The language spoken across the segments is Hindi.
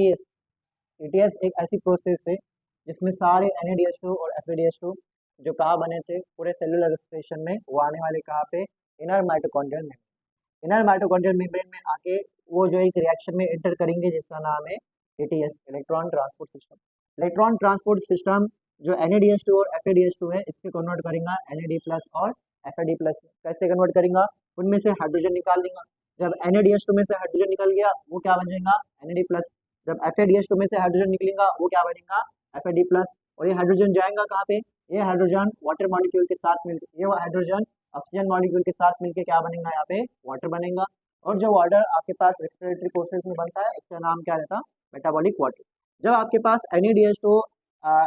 एटीएस। एटीएस एक ऐसी प्रोसेस है जिसमें सारे NADH2 और FADH2 जो कहाँ बने थे पूरे सेलुलर रेस्पिरेशन में, वो आने वाले कहाँ पे, इनर माइटोकॉन्ड्रियल में। इनर माइटोकॉन्ड्रियल मेम्ब्रेन में आके वो जो एक रिएक्शन में एंटर करेंगे जिसका नाम है ATS, electron transport system. Electron transport system जो NADH2 और FADH2 है इसके कन्वर्ट करेगा NAD+ और FAD+। कैसे कन्वर्ट करेगा, उनमें से हाइड्रोजन निकाल देगा। जब NADH2 में से हाइड्रोजन निकल गया वो क्या बनेगा, NAD+। जब FADH2 में से हाइड्रोजन निकलेगा वो क्या बनेगा, FAD+। और ये हाइड्रोजन जाएगा कहाँ पे, ये हाइड्रोजन वाटर मॉलिक्यूल के साथ मिलकर, ये हाइड्रोजन ऑक्सीजन मॉलिक्यूल के साथ मिलकर क्या बनेगा, यहाँ पे वाटर बनेगा। और जो वाटर आपके पास रेस्पिरेटरी प्रोसेस में बनता है इसका नाम क्या रहता, मेटाबॉलिक वाटर। जब आपके पास NADH2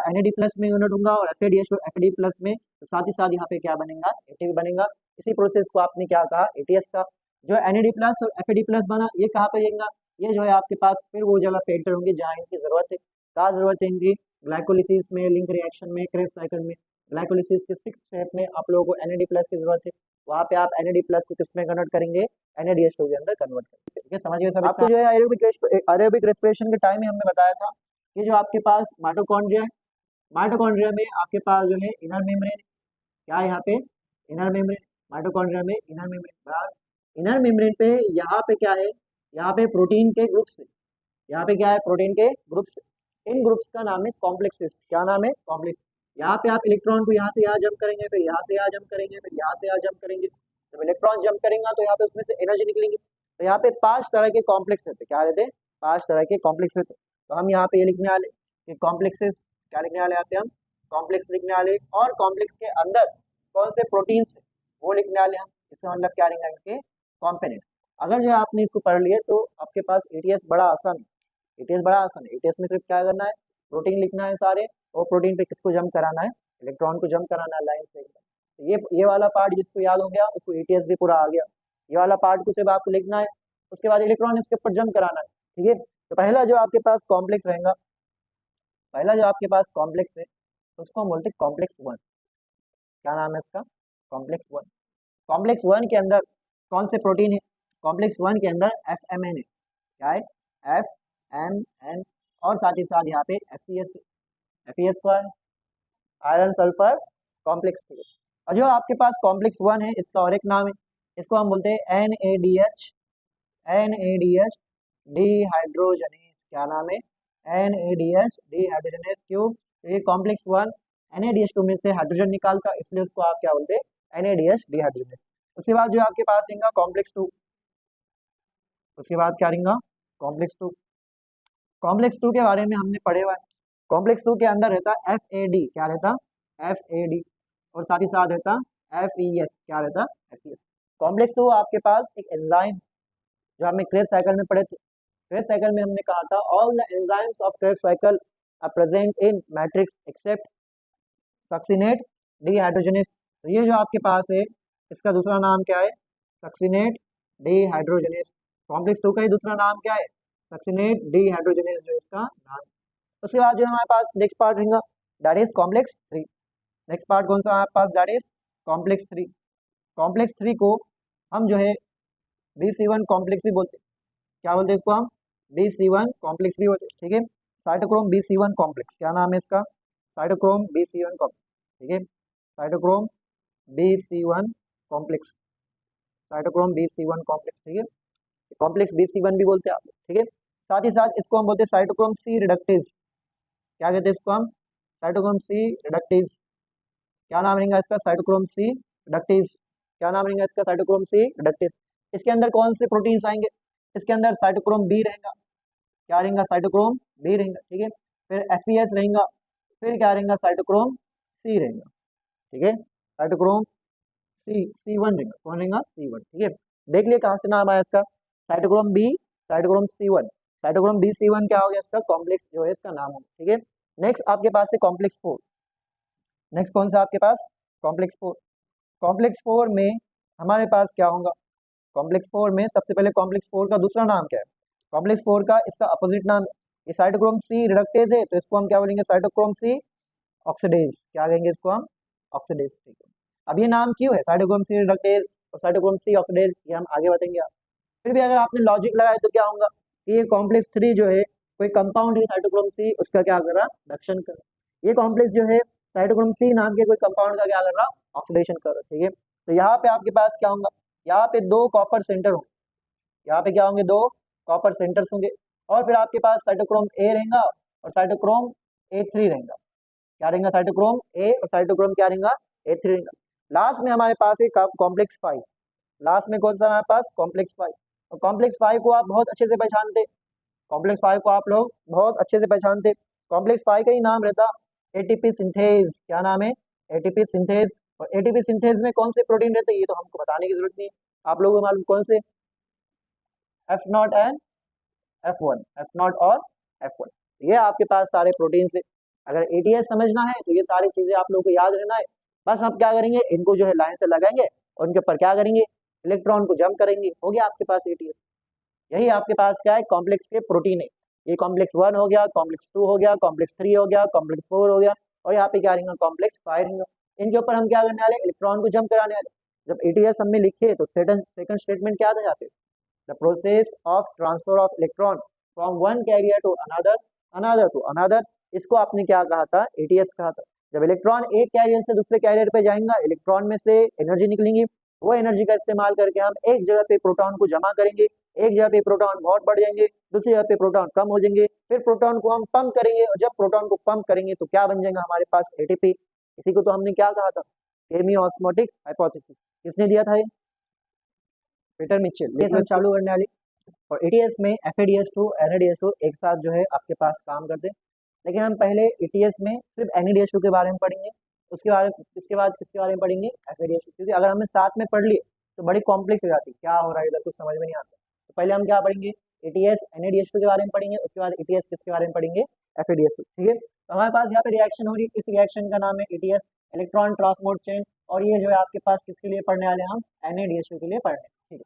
NAD+ में यूनिट होगा और FADH2 FAD+ में, तो साथ ही साथ यहाँ पे क्या बनेगा, ATP बनेगा। इसी प्रोसेस को आपने क्या कहा, ATS का। जो NAD+ और FAD+ बना ये कहाँ पे जाएगा, ये जो है आपके पास फिर वो जगह पे एंटर होंगे जहाँ इनकी जरूरत है। कहाँ जरूरत है इनकी, ग्लाइकोलिसिस में, लिंक रिएक्शन में, क्रेब्स साइकिल में। ग्लाइकोलिसिस के 6 स्टेप में आप लोगों को NAD+ की जरूरत है, वहाँ पे आप NAD+ को किसमें कन्वर्ट करेंगे, NADH2 के अंदर कन्वर्ट करेंगे। ठीक है, समझ गए सब। आपको जो है एरोबिक रेस्पिरेशन के टाइम में हमने बताया था कि जो आपके पास माइटोकॉन्ड्रिया है, माइटोकॉन्ड्रिया में आपके पास जो है इनर मेम्ब्रेन, क्या है यहाँ पे, इनर मेम्ब्रेन। माइटोकॉन्ड्रिया में इनर मेम्ब्रेन, इनर मेम्ब्रेन पे यहाँ पे क्या है, यहाँ पे प्रोटीन के ग्रुप्स है। यहाँ पे क्या है, प्रोटीन के ग्रुप्स। इन ग्रुप्स का नाम है कॉम्प्लेक्सेस। क्या नाम है, कॉम्प्लेक्स। यहाँ पे आप इलेक्ट्रॉन को यहाँ से यहाँ जंप करेंगे, फिर यहाँ से यहाँ जंप करेंगे, फिर यहाँ से यहाँ जंप करेंगे। जब इलेक्ट्रॉन जंप करेंगे तो यहाँ पे उसमें से एनर्जी निकलेंगी। तो यहाँ पे 5 तरह के कॉम्प्लेक्स रहते, क्या रहते हैं, 5 तरह के कॉम्प्लेक्स रहते। तो हम यहाँ पे ये लिखने वाले कि कॉम्प्लेक्सेस, क्या लिखने वाले आते हैं हम, कॉम्प्लेक्स लिखने वाले। और कॉम्प्लेक्स के अंदर कौन से प्रोटीन्स है वो लिखने वाले हम। इसका मतलब क्या रहेगा, इनके कॉम्पोनेंट। अगर जो आपने इसको पढ़ लिया तो आपके पास एटीएस बड़ा आसान है। एटीएस बड़ा आसान है। एटीएस में सिर्फ क्या करना है, प्रोटीन लिखना है सारे, और प्रोटीन पे किसको जंप कराना है, इलेक्ट्रॉन को जंप कराना है लाइन से एकदम। तो ये वाला पार्ट जिसको याद हो गया उसको एटीएस भी पूरा आ गया। ये वाला पार्ट को सिर्फ आपको लिखना है, उसके बाद इलेक्ट्रॉन इसके ऊपर जंप कराना है। ठीक है, तो पहला जो आपके पास कॉम्प्लेक्स रहेगा, पहला जो आपके पास कॉम्प्लेक्स है उसको हम बोलते हैं कॉम्प्लेक्स 1। क्या नाम है इसका, कॉम्प्लेक्स 1। कॉम्प्लेक्स 1 के अंदर कौन से प्रोटीन है, कॉम्प्लेक्स 1 के अंदर FMN है। क्या है, FMN। और साथ ही साथ यहाँ पे FES है। FES को आयरन सल्फर कॉम्प्लेक्स है। और जो आपके पास कॉम्प्लेक्स 1 है इसका और एक नाम है, इसको हम बोलते हैं NADH, NADH डिहाइड्रोजनेस। क्या नाम है, NADH डिहाइड्रोजनेस। क्यों, ये कॉम्प्लेक्स 1 NADH2 में से हाइड्रोजन निकालता, इसलिए उसको आप क्या बोलते हैं, NADH डिहाइड्रोजनेस। उसके बाद जो आपके पास रहेगा कॉम्प्लेक्स 2। उसके बाद क्या रहेगा, कॉम्प्लेक्स 2। कॉम्प्लेक्स 2 के बारे में हमने पढ़े हुआ है। कॉम्प्लेक्स 2 के अंदर रहता FAD, क्या रहता, FAD। और साथ ही साथ रहता FES, क्या रहता, FES। कॉम्प्लेक्स 2 आपके पास एक एंजाइम, जो हमने क्रेब्स साइकिल में पढ़े थे। क्रेब्स साइकिल में हमने कहा था all the enzymes of Krebs cycle are present in matrix except succinate dehydrogenase. तो ये जो आपके पास है इसका दूसरा नाम क्या है, सक्सिनेट डिहाइड्रोजनेस। कॉम्प्लेक्स 2 का ही दूसरा नाम क्या है, सक्सिनेट डिहाइड्रोजनेस जो इसका नाम। उसके बाद जो हमारे पास नेक्स्ट पार्ट रहेगा that is complex 3। Next part कौन सा हमारे पास, दैट इज कॉम्प्लेक्स 3। कॉम्प्लेक्स 3 को हम जो है BC1 कॉम्प्लेक्स भी बोलते हैं। क्या बोलते हैं इसको हम, BC1 कॉम्प्लेक्स भी बोलते हैं। ठीक है, साइटोक्रोम BC1 कॉम्प्लेक्स, क्या नाम है इसका, साइटोक्रोम BC1 कॉम्प्लेक्स। ठीक है, cytochrome BC1 complex, cytochrome BC1 complex. ठीक है, कॉम्प्लेक्स BC1 भी बोलते हैं आप। ठीक है, साथ ही साथ इसको हम बोलते हैं साइटोक्रोम C रिडक्टेज। क्या कहते हैं इसको हम, साइटोक्रोम C रिडक्टेज। क्या नाम रहेगा इसका, साइटोक्रोम C रिडक्टेज। क्या नाम रहेगा इसका, साइटोक्रोम C रिडक्टेज। इसके अंदर कौन से प्रोटीन्स आएंगे, इसके अंदर साइटोक्रोम B रहेगा। क्या रहेगा, साइटोक्रोम B रहेगा। ठीक है, फिर FES रहेगा, फिर क्या रहेगा, साइटोक्रोम C रहेगा। ठीक है, साइटोक्रोम C1 रहेगा। कौन रहेगा, C1। ठीक है, देख लिए कहाँ से नाम आया इसका, cytochrome B, cytochrome C1। Cytochrome BC1 क्या हो गया इसका, कॉम्प्लेक्स जो है इसका नाम होगा। ठीक है, नेक्स्ट आपके पास है कॉम्प्लेक्स 4। नेक्स्ट कौन सा आपके पास, कॉम्प्लेक्स 4। कॉम्प्लेक्स 4 में हमारे पास क्या होगा, कॉम्प्लेक्स 4 में सबसे पहले कॉम्प्लेक्स 4 का दूसरा नाम क्या है, कॉम्प्लेक्स 4 का इसका अपोजिट नाम, ये साइटोक्रोम C रिडक्टेज है तो इसको हम क्या बोलेंगे, साइटोक्रोम C ऑक्सीडेज। क्या कहेंगे इसको हम, ऑक्सीडेज। ठीक है, अब ये नाम क्यों है साइटोक्रोम C रिडक्टेज और साइटोक्रोम C ऑक्सीडेज, ये हम आगे बताएंगे। फिर भी अगर आपने लॉजिक लगाया तो क्या होगा, ये कॉम्प्लेक्स 3 जो है कोई कंपाउंड है साइटोक्रोम सी, उसका क्या कर रहा, रिडक्शन कर रहा। ये कॉम्प्लेक्स जो है साइटोक्रोम सी नाम के कोई कंपाउंड का क्या कर रहा, ऑक्सीडेशन कर रहा। ठीक है, तो यहाँ पे आपके पास क्या होगा, यहाँ पे दो कॉपर सेंटर होंगे, यहाँ पे क्या होंगे, दो कॉपर सेंटर्स होंगे, और फिर आपके पास साइटोक्रोम ए रहेगा और साइटोक्रोम ए3 रहेगा। क्या रहेगा, साइटोक्रोम ए और साइटोक्रोम क्या रहेगा, ए3 रहेगा। लास्ट में हमारे पास है कॉम्प्लेक्स 5। लास्ट में कौन सा हमारे पास, कॉम्प्लेक्स 5। और कॉम्प्लेक्स 5 को आप बहुत अच्छे से पहचानते, कॉम्प्लेक्स 5 को आप लोग बहुत अच्छे से पहचानते। कॉम्प्लेक्स 5 का ही नाम रहता एटीपी सिंथेज। क्या नाम है, एटीपी सिंथेज। और एटीपी सिंथेज में कौन से प्रोटीन रहते हैं ये तो हमको बताने की जरूरत नहीं है, आप लोगों को मालूम कौन से, F0 एंड F1, F0 और F1। ये आपके पास सारे प्रोटीन से, अगर एटीएस समझना है तो ये सारी चीजें आप लोगों को याद रहना है। बस हम क्या करेंगे, इनको जो है लाइन से लगाएंगे और उनके ऊपर क्या करेंगे, इलेक्ट्रॉन को जम करेंगे, हो गया आपके पास एटीएस। यही आपके पास क्या है, कॉम्प्लेक्स के प्रोटीन है। ये कॉम्प्लेक्स 1 हो गया, कॉम्प्लेक्स 2 हो गया, कॉम्प्लेक्स 3 हो गया, कॉम्प्लेक्स 4 हो गया, और यहाँ पे क्या रहेगा, कॉम्प्लेक्स 5 रहेगा। इनके ऊपर हम क्या करने वाले, इलेक्ट्रॉन को जम कराने वाले। जब एटीएस हमने लिखे तो सेकंड स्टेटमेंट क्या था यहाँ पे, the process of transfer of electron from one carrier to another, another to another, इसको आपने क्या कहा था, एटीएस कहा था। जब इलेक्ट्रॉन एक कैरियर से दूसरे कैरियर पे जाएगा, इलेक्ट्रॉन में से एनर्जी निकलेंगी, वो एनर्जी का इस्तेमाल करके हम एक जगह पे प्रोटॉन को जमा करेंगे। एक जगह पे प्रोटॉन बहुत बढ़ जाएंगे, दूसरी जगह पे प्रोटॉन कम हो जाएंगे, फिर प्रोटॉन को हम पंप करेंगे, और जब प्रोटॉन को पंप करेंगे तो क्या बन जाएगा हमारे पास, एटीपी। इसी को तो हमने क्या कहा था, सेमी ऑस्मोटिक हाइपोथेसिस। किसने दिया था ये, पीटर मिचेल। ये सब चालू करने वाली। और एटीएस में FADH2 NADH2 एक साथ जो है आपके पास काम करते हैं, लेकिन हम पहले एटीएस में सिर्फ NADH2 के बारे में पढ़ेंगे, इसके बाद किसके बारे में पढ़ेंगे, FADH2। क्योंकि अगर हमने साथ में पढ़ लिए तो बड़ी कॉम्प्लेक्स हो जाती है, क्या हो रहा है इधर कुछ समझ में नहीं आता। तो पहले हम क्या पढ़ेंगे, एटीएस NADH2 के बारे में पढ़ेंगे, उसके बाद एटीएस किसके बारे में पढ़ेंगे, FADH2। ठीक है, तो हमारे पास यहाँ पे रिएक्शन हो रही है, इस रिएक्शन का नाम है एटीएस, इलेक्ट्रॉन ट्रांसपोर्ट चेन। और ये जो है आपके पास किसके लिए पढ़ने वाले हैं, हम NADH2 के लिए पढ़ने। ठीक है,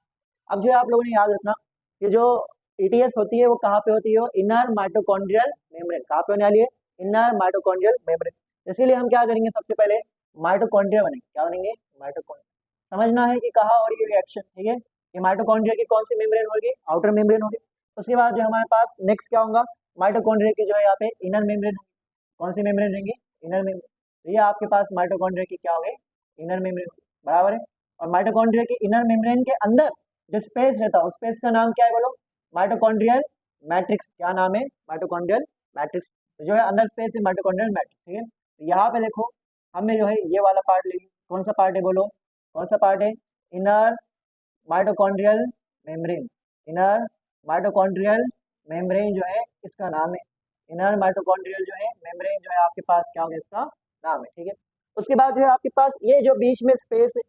अब जो है आप लोगों ने याद रखना, ये जो एटीएस होती है वो कहाँ पे होती है, इनर माइटोकॉन्ड्रियल मेम्ब्रेन। कहाँ पे होने वाली है, इनर माइटोकॉन्ड्रियल मेम्ब्रेन। इसीलिए हम क्या करेंगे, सबसे पहले माइटोकॉन्ड्रिया बनेंगे। क्या बनेंगे, माइटोकॉन्ड्रिया। समझना है कि कहा और ये रिएक्शन। ठीक है, ये माइटोकॉन्ड्रिया की कौन सी मेम्ब्रेन होगी, आउटर मेम्ब्रेन होगी। उसके बाद जो हमारे पास नेक्स्ट क्या होगा, माइटोकॉन्ड्रिया की जो है यहाँ पे इनर मेम्ब्रेन होगी। कौन सी मेम्ब्रेन रहेंगी, इनर मेम्ब्रेन। तो ये आपके पास माइटोकॉन्ड्रिया की क्या हो गई, इनर मेम्ब्रेन, बराबर है। और माइटोकॉन्ड्रिया की इनर मेम्ब्रेन के अंदर जो स्पेस रहता है उस स्पेस का नाम क्या है, बोलो, माइटोकॉन्ड्रियल मैट्रिक्स। क्या नाम है, माइटोकॉन्ड्रियल मैट्रिक्स। तो जो है अंदर स्पेस है माइटोकॉन्ड्रियल मैट्रिक्स। ठीक है, तो यहाँ पे देखो हमने जो है ये वाला पार्ट ले लिया। कौन सा पार्ट है, बोलो कौन सा पार्ट है, inner mitochondrial membrane. Inner mitochondrial membrane जो है इसका नाम है, इनर माइटोकॉन्ड्रियल जो है मेम्ब्रेन जो है आपके पास क्या होगा, इसका नाम है। ठीक है, उसके बाद जो है आपके पास ये जो बीच में स्पेस है,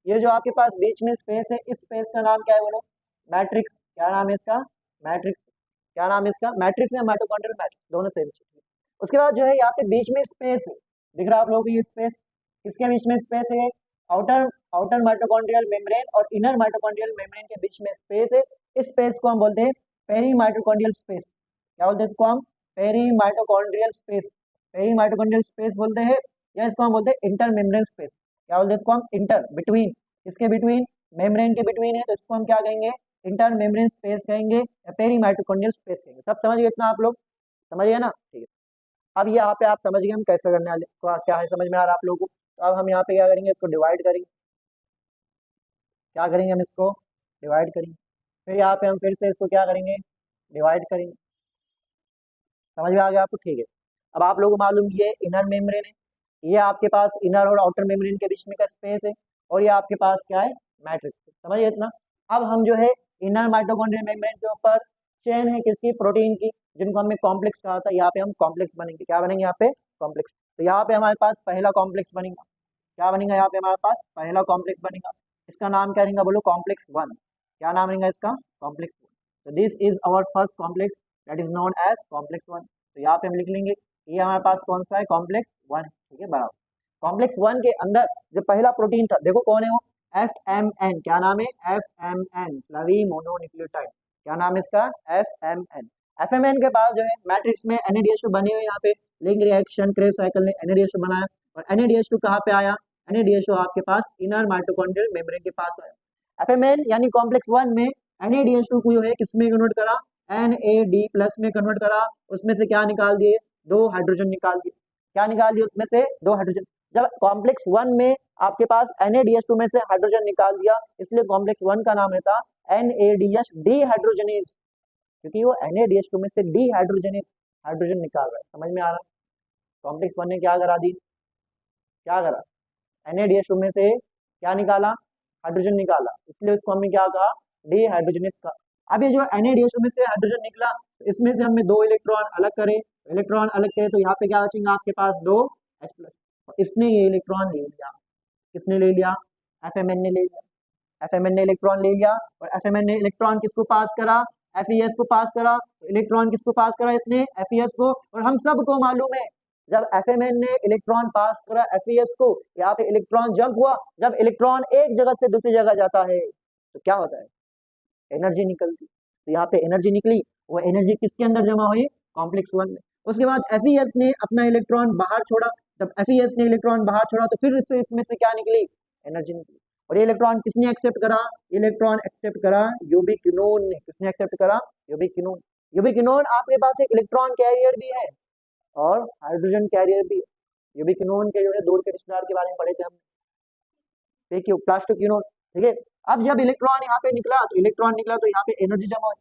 ये जो आपके पास बीच में स्पेस है, इस स्पेस का नाम क्या है, बोलो, मैट्रिक्स। क्या नाम है इसका, मैट्रिक्स। क्या नाम है इसका, मैट्रिक्स या माइटोकॉन्ड्रियल मैट्रिक्स, दोनों सेम चीज। उसके बाद जो है यहाँ पे बीच में स्पेस है, दिख रहा है आप लोगों को ये स्पेस, किसके बीच में स्पेस है, आउटर आउटर माइटोकॉन्ड्रियल मेम्ब्रेन और इनर माइटोकॉन्ड्रियल मेम्ब्रेन के बीच में स्पेस है। इस स्पेस को हम बोलते हैं पेरी माइटोकॉन्ड्रियल स्पेस। क्या बोलते हैं इसको हम, peri mitochondrial space. Peri mitochondrial space बोलते हैं, या इसको हम बोलते हैं इंटर मेम्ब्रेन स्पेस। क्या बोलते हैं इसको हम, इंटर, बिटवीन, इसके बिटवीन, मेम्ब्रेन के बिटवीन है, तो इसको हम क्या कहेंगे, इंटर मेम्ब्रेन स्पेस कहेंगे या पेरी माइटोकॉन्ड्रियल स्पेस कहेंगे। सब समझ गए इतना, आप लोग समझ गए ना। ठीक है, अब यहाँ पे आप समझ गए हम कैसे करने वाले, तो क्या है समझ में आ रहा है आप लोगों को। तो अब हम यहाँ पे क्या करेंगे, इसको डिवाइड करेंगे। क्या करेंगे, हम इसको डिवाइड करेंगे। फिर यहाँ पे हम फिर से इसको क्या करेंगे, डिवाइड करेंगे। समझ में आ गया आपको। ठीक है, अब आप लोगों को मालूम ये इनर मेम्ब्रेन है, ये आपके पास इनर और आउटर मेम्ब्रेन के बीच में का स्पेस है, और ये आपके पास क्या है, मैट्रिक्स। समझिए इतना। अब हम जो है इनर माइटोकॉन्ड्रियल मेम्ब्रेन के ऊपर चेन है किसकी, प्रोटीन की, जिनको हमने कॉम्प्लेक्स कहा था, यहाँ पे हम कॉम्प्लेक्स बनेंगे। क्या बनेंगे यहाँ पे, कॉम्प्लेक्स। तो यहाँ पे हमारे पास पहला कॉम्प्लेक्स बनेगा। क्या बनेगा, यहाँ पे हमारे पास पहला कॉम्प्लेक्स बनेगा। इसका नाम क्या रहेगा, बोलो, कॉम्प्लेक्स 1। क्या नाम रहेगा इसका, कॉम्प्लेक्स 1। तो this is our first complex that is known as complex 1। तो यहाँ पे हम लिख लेंगे ये हमारे पास कौन सा है, कॉम्प्लेक्स 1। ठीक है, बराबर। कॉम्प्लेक्स 1 के अंदर जो पहला प्रोटीन था, देखो कौन है वो, FMN। क्या नाम है, FMN, फ्लवी मोनोन्यूक्लियोटाइड। क्या नाम है इसका, FMN। FMN के पास जो है मैट्रिक्स में NADH2 बने हुए, यहाँ पे लिंक रिएक्शन क्रेब साइकिल ने NADH2 बनाया। और NADH2 कहाँ पे आया, NADH2 आपके पास इनर माइटोकॉन्ड्रियल मेम्ब्रेन के पास आया। FMN यानी कॉम्प्लेक्स 1 में NADH2 को जो है किसमें कन्वर्ट करा, Na+ में कन्वर्ट करा, उसमें से क्या निकाल दिए, 2 हाइड्रोजन निकाल दिए। क्या निकाल दिए उसमें से, 2 हाइड्रोजन। जब कॉम्प्लेक्स 1 में आपके पास NaDH2 में से हाइड्रोजन निकाल दिया, इसलिए कॉम्प्लेक्स 1 का नाम रहता NADH डिहाइड्रोजनेज, क्योंकि वो NaDH2 में से डिहाइड्रोजनेज हाइड्रोजन निकाल रहा है। समझ में आ रहा है? कॉम्प्लेक्स 1 ने क्या करा दी, क्या करा, NaDH2 में से क्या निकाला, हाइड्रोजन निकाला, इसलिए उसको हमने क्या कहा, डिहाइड्रोजनेज का। अब ये जो NaDH2 में से हाइड्रोजन निकला, इसमें से हमने 2 इलेक्ट्रॉन अलग करे, इलेक्ट्रॉन अलग करे तो यहाँ पे क्या बचेंगे आपके पास, 2 H+। इसने ये इलेक्ट्रॉन ले लिया, किसने ले लिया, FMN ने ले लिया। FMN ने इलेक्ट्रॉन ले लिया, और FMN ने इलेक्ट्रॉन किसको पास करा, FES को पास करा। इलेक्ट्रॉन किसको पास करा, इसने FES को। और हम सबको मालूम है जब FMN ने इलेक्ट्रॉन पास करा FES को, यहाँ पे इलेक्ट्रॉन जंप हुआ। जब इलेक्ट्रॉन एक जगह से दूसरी जगह जाता है तो क्या होता है, एनर्जी निकलती। तो यहाँ पे एनर्जी निकली, वो एनर्जी किसके अंदर जमा हुई, कॉम्प्लेक्स 1 में। उसके बाद FES ने अपना इलेक्ट्रॉन बाहर छोड़ा। जब FES ने इलेक्ट्रॉन बाहर छोड़ा तो फिर इसमें से क्या निकली, एनर्जी निकली। और ये इलेक्ट्रॉन किसने एक्सेप्ट करा, इलेक्ट्रॉन एक्सेप्ट करा यूबिक्विनोन ने। किसने एक्सेप्ट करा, यूबिक्विनोन। यूबिक्विनोन आपके पास एक इलेक्ट्रॉन कैरियर भी है और हाइड्रोजन कैरियर भी है। यूबिक्विनोन के जो है दूर के रिश्तेदार के बारे में पढ़े थे हम, ठीक है, प्लास्टोक्विनोन। ठीक है, अब जब इलेक्ट्रॉन यहाँ पे निकला तो यहाँ पे एनर्जी जमा हुई।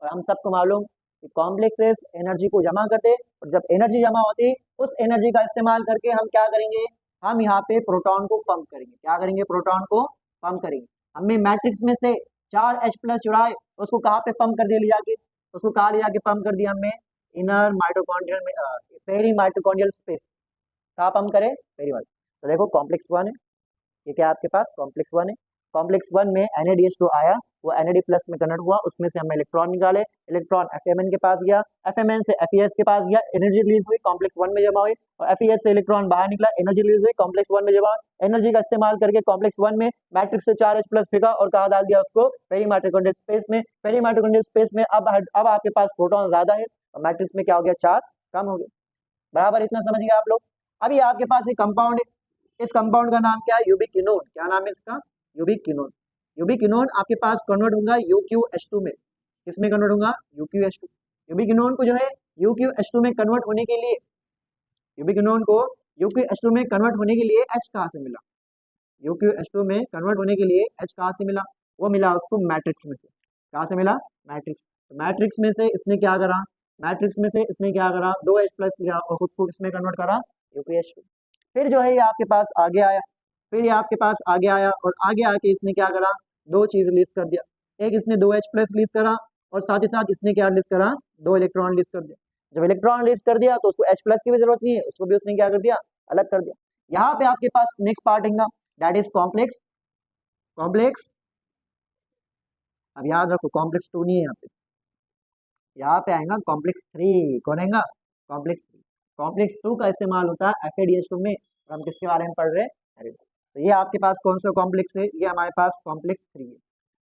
और हम सबको मालूम कि कॉम्प्लेक्सेस एनर्जी को जमा करते, और जब एनर्जी जमा होती उस एनर्जी का इस्तेमाल करके हम क्या करेंगे, हम यहाँ पे प्रोटॉन को पंप करेंगे। क्या करेंगे, प्रोटॉन को पंप करेंगे। हमने मैट्रिक्स में से 4 H+ चुराए, उसको कहाँ पे पंप कर दिया, ले जाके उसको कहाँ ले जाके पंप कर दिया हमने, इनर माइटोकॉन्ड्रियल में, पेरी माइटोकॉन्ड्रियल स्पेस। कहाँ पंप करे, पेरी माइटो। तो देखो कॉम्प्लेक्स 1 है, ये क्या आपके पास कॉम्प्लेक्स 1 है। कॉम्प्लेक्स 1 में NaDH2 आया, वो NAD+ में कन्वर्ट हुआ, उसमें से हमने इलेक्ट्रॉन निकाले। इलेक्ट्रॉन FMN के पास गया, FMN से FES के पास गया, एनर्जी रिलीज हुई, कॉम्प्लेक्स 1 में जमा हुई। और FES से इलेक्ट्रॉन बाहर निकला, एनर्जी रिलीज हुई, कॉम्प्लेक्स 1 में जमा हुई। एनर्जी का इस्तेमाल करके कॉम्प्लेक्स 1 में मैट्रिक्स से 4 H+ फेंका और कहा डाल दिया उसको, पेरी माइटोकॉन्ड्रियल स्पेस में। पेरी माइटोकॉन्ड्रियल स्पेस में अब आपके पास प्रोटॉन ज्यादा है और मैट्रिक्स में क्या हो गया, चार्ज कम हो गया। बराबर, इतना समझ गए आप लोग। अभी आपके पास एक कंपाउंड है, इस कंपाउंड का नाम क्या है, यूबिक्विनोन। क्या नाम है इसका, यूबिक्विनोन। यूबिक्विनोन आपके पास कन्वर्ट होगा UqH2 में। किसमें कन्वर्ट होगा, UqH2। यूबिक्विनोन को जो है UqH2 में कन्वर्ट होने के लिए, यूबिक्विनोन को UqH2 में कन्वर्ट होने के लिए H कहाँ से मिला, UqH2 में कन्वर्ट होने के लिए H कहाँ से मिला, वो मिला उसको मैट्रिक्स में से। कहाँ से मिला, मैट्रिक्स। तो मैट्रिक्स में से इसने क्या करा, मैट्रिक्स में से इसने क्या करा, 2 H+ लिया और खुद को किसमें कन्वर्ट करा, UqH2। फिर जो है ये आपके पास आगे आया, फिर ये आपके पास आगे आया और आगे आके इसने क्या करा, 2 चीज रिलीज कर दिया। एक इसने 2 H+ रिलीज करा और साथ ही साथ इसने क्या रिलीज करा, 2 इलेक्ट्रॉन रिलीज कर दिया। जब इलेक्ट्रॉन रिलीज कर दिया तो उसको H+ की भी जरूरत नहीं है, उसको भी उसने क्या कर दिया, अलग कर दिया। यहाँ पे आपके पास नेक्स्ट पार्ट आएगा, दैट इज कॉम्प्लेक्स। कॉम्प्लेक्स, अब याद रखो कॉम्प्लेक्स 2 नहीं है यहाँ पे आएगा कॉम्प्लेक्स 3। कौन आएगा, कॉम्प्लेक्स 3। कॉम्प्लेक्स 2 का इस्तेमाल होता है FADH2 में। और हम किसके बारे में पढ़ रहे हैं, अरे तो ये आपके पास कौन सा कॉम्प्लेक्स है, ये हमारे पास कॉम्प्लेक्स 3 है।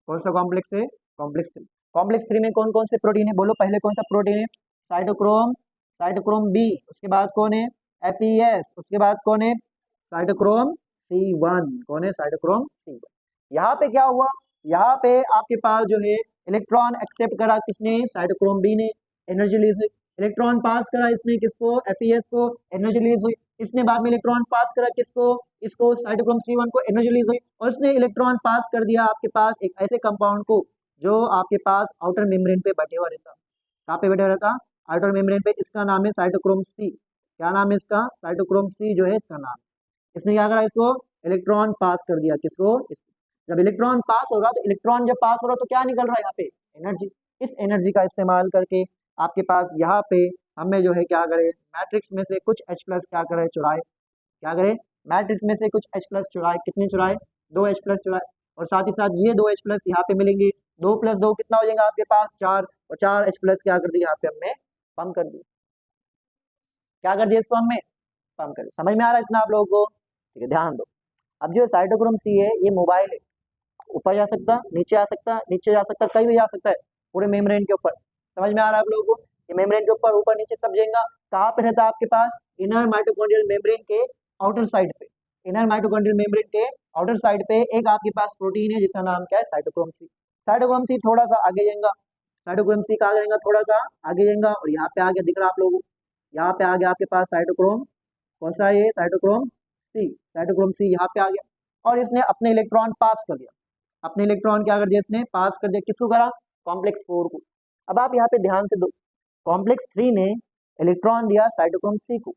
कौन सा कॉम्प्लेक्स है, कॉम्प्लेक्स 3। कॉम्प्लेक्स 3 में कौन कौन से प्रोटीन है, बोलो पहले कौन सा प्रोटीन है, साइटोक्रोम, साइटोक्रोम B। उसके बाद कौन है, FES। उसके बाद कौन है, साइटोक्रोम C1। कौन है, साइटोक्रोम C1। यहाँ पे क्या हुआ, यहाँ पे आपके पास जो है इलेक्ट्रॉन एक्सेप्ट करा किसने, साइटोक्रोम B ने, एनर्जी रिलीज हुई। इलेक्ट्रॉन पास करा इसने किसको, FES को, एनर्जी रिलीज हुई। इसने बाद में इलेक्ट्रॉन पास करा किसको, इसको, साइटोक्रोम C1 को, एनर्जी रिलीज हुई। और इसने इलेक्ट्रॉन पास कर दिया आपके पास एक ऐसे कंपाउंड को जो आपके पास आउटर मेम्ब्रेन पे बैठे हुआ रहता। कहाँ पे बैठा रहता, आउटर मेम्ब्रेन पे। इसका नाम है साइटोक्रोम C। क्या नाम है इसका, साइटोक्रोम C जो है इसका नाम। इसने क्या करा, इसको इलेक्ट्रॉन पास कर दिया, किसको, जब इलेक्ट्रॉन पास होगा तो इलेक्ट्रॉन जब पास हो रहा तो क्या निकल रहा है यहाँ पे, एनर्जी। इस एनर्जी का इस्तेमाल करके आपके पास यहाँ पे हमें जो है क्या करे, मैट्रिक्स में से कुछ H+ क्या करे, चुराए। क्या करे, मैट्रिक्स में से कुछ H+ चुराए। कितने चुराए, 2 H+ चुराए। और साथ ही साथ ये 2 H+ यहाँ पे मिलेंगे। 2 + 2 कितना हो जाएगा आपके पास, 4। और 4 H+ क्या कर दिया यहाँ पे हमने, पंप कर दिया। क्या कर दिया इसको हमने, पंप कर दिया। समझ में आ रहा है इतना आप लोगों को, ठीक है, ध्यान दो। अब जो साइटोक्रोम C है ये मोबाइल है, ऊपर जा सकता, नीचे आ सकता, नीचे जा सकता, कहीं भी जा सकता है पूरे मेम्ब्रेन के ऊपर। समझ में आ रहा है आप लोगों को, ये मेम्ब्रेन के ऊपर ऊपर नीचे सब जाएगा। कहाँ पे रहता है आपके पास, इनर माइटोकॉन्ड्रियल मेम्ब्रेन के आउटर साइड पे। इनर माइटोकॉन्ड्रियल मेम्ब्रेन के आउटर साइड पे एक आपके पास प्रोटीन है जिसका नाम क्या है, साइटोक्रोम C। साइटोक्रोम C थोड़ा सा आगे जाएगा, साइटोक्रोम सी कहाँ जाएगा, थोड़ा सा आगे जाएगा और यहाँ पे आ गया, दिख रहा आप लोगों को, यहाँ पे आ गया आपके पास साइटोक्रोम, कौन सा है ये, साइटोक्रोम सी, साइटोक्रोम सी यहाँ पे आ गया और इसने अपने इलेक्ट्रॉन पास कर दिया, अपने इलेक्ट्रॉन क्या कर दिया इसने, पास कर दिया, किसको करा, कॉम्प्लेक्स 4 को। अब आप यहाँ पे ध्यान से दो, कॉम्प्लेक्स 3 ने इलेक्ट्रॉन दिया साइटोक्रोम सी को,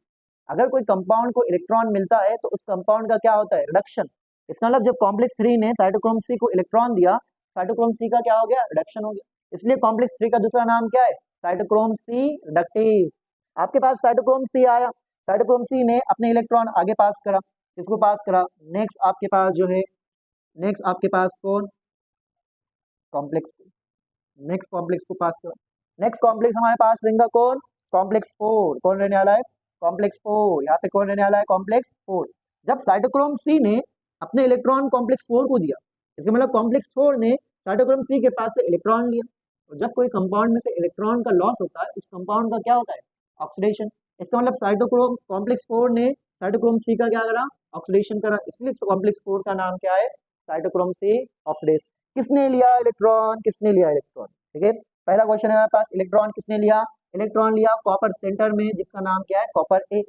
अगर कोई कंपाउंड को इलेक्ट्रॉन मिलता है तो उस कंपाउंड का क्या होता है, रिडक्शन। इसका मतलब जब कॉम्प्लेक्स 3 ने साइटोक्रोम सी को इलेक्ट्रॉन दिया, साइटोक्रोम सी का क्या हो गया, रिडक्शन हो गया, इसलिए कॉम्प्लेक्स 3 का दूसरा नाम क्या है, साइटोक्रोम सी रिडक्टेज। आपके पास साइटोक्रोम सी आया, साइटोक्रोम सी ने अपने इलेक्ट्रॉन आगे पास करा, किसको पास करा, नेक्स्ट आपके पास जो है, नेक्स्ट आपके पास कौन, कॉम्प्लेक्स, नेक्स्ट कॉम्प्लेक्स को पास करा, नेक्स्ट कॉम्प्लेक्स हमारे पास रहेगा कौन, कॉम्प्लेक्स 4, कौन रहने वाला है, कॉम्प्लेक्स 4, यहाँ पे कौन रहने वाला है, कॉम्प्लेक्स 4। जब साइटोक्रोम सी ने अपने इलेक्ट्रॉन कॉम्प्लेक्स 4 को दिया, इसका मतलब कॉम्प्लेक्स 4 ने साइटोक्रोम सी के पास से इलेक्ट्रॉन लिया, और जब कोई कंपाउंड में से इलेक्ट्रॉन का लॉस होता है, उस कंपाउंड का क्या होता है, ऑक्सीडेशन। इसका मतलब साइटोक्रोम कॉम्प्लेक्स 4 ने साइटोक्रोम सी का क्या करा, ऑक्सीडेशन करा, इसलिए कॉम्प्लेक्स 4 का नाम क्या है, साइटोक्रोम सी ऑक्सीडेशन। किसने लिया इलेक्ट्रॉन, किसने लिया इलेक्ट्रॉन, ठीक है। पहला क्वेश्चन है हमारे पास, इलेक्ट्रॉन किसने लिया, इलेक्ट्रॉन लिया कॉपर सेंटर में, जिसका नाम क्या है, कॉपर ए।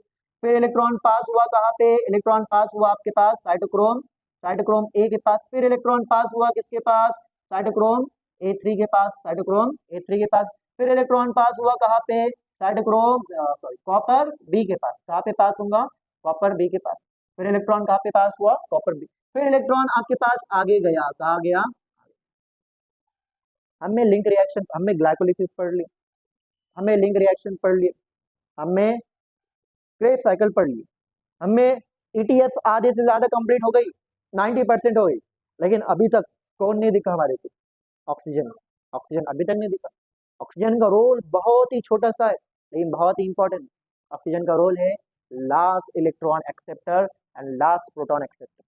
फिर इलेक्ट्रॉन पास हुआ कहाँ पे, इलेक्ट्रॉन पास हुआ आपके पास साइटोक्रोम, साइटोक्रोम ए के पास। फिर इलेक्ट्रॉन पास हुआ किसके पास, साइटोक्रोम ए3 के पास, साइटोक्रोम ए3 के पास। फिर इलेक्ट्रॉन पास हुआ कहाँ पे, साइटोक्रोम सॉरी कॉपर बी के पास, कहाँ पे पास होगा, कॉपर बी के पास। फिर इलेक्ट्रॉन कहाँ पे पास हुआ, कॉपर बी। फिर इलेक्ट्रॉन आपके पास आगे गया, कहाँ गया, हमने लिंक रिएक्शन, हमने ग्लाइकोलिसिस पढ़ ली, हमें लिंक रिएक्शन पढ़ ली, हमें क्रेब साइकिल पढ़ ली, हमें ईटीएस आधे से ज्यादा कंप्लीट हो गई, 90% हो गई, लेकिन अभी तक कौन नहीं दिखा हमारे को, ऑक्सीजन, ऑक्सीजन अभी तक नहीं दिखा। ऑक्सीजन का रोल बहुत ही छोटा सा है लेकिन बहुत ही इंपॉर्टेंट। ऑक्सीजन का रोल है last electron acceptor and last proton acceptor.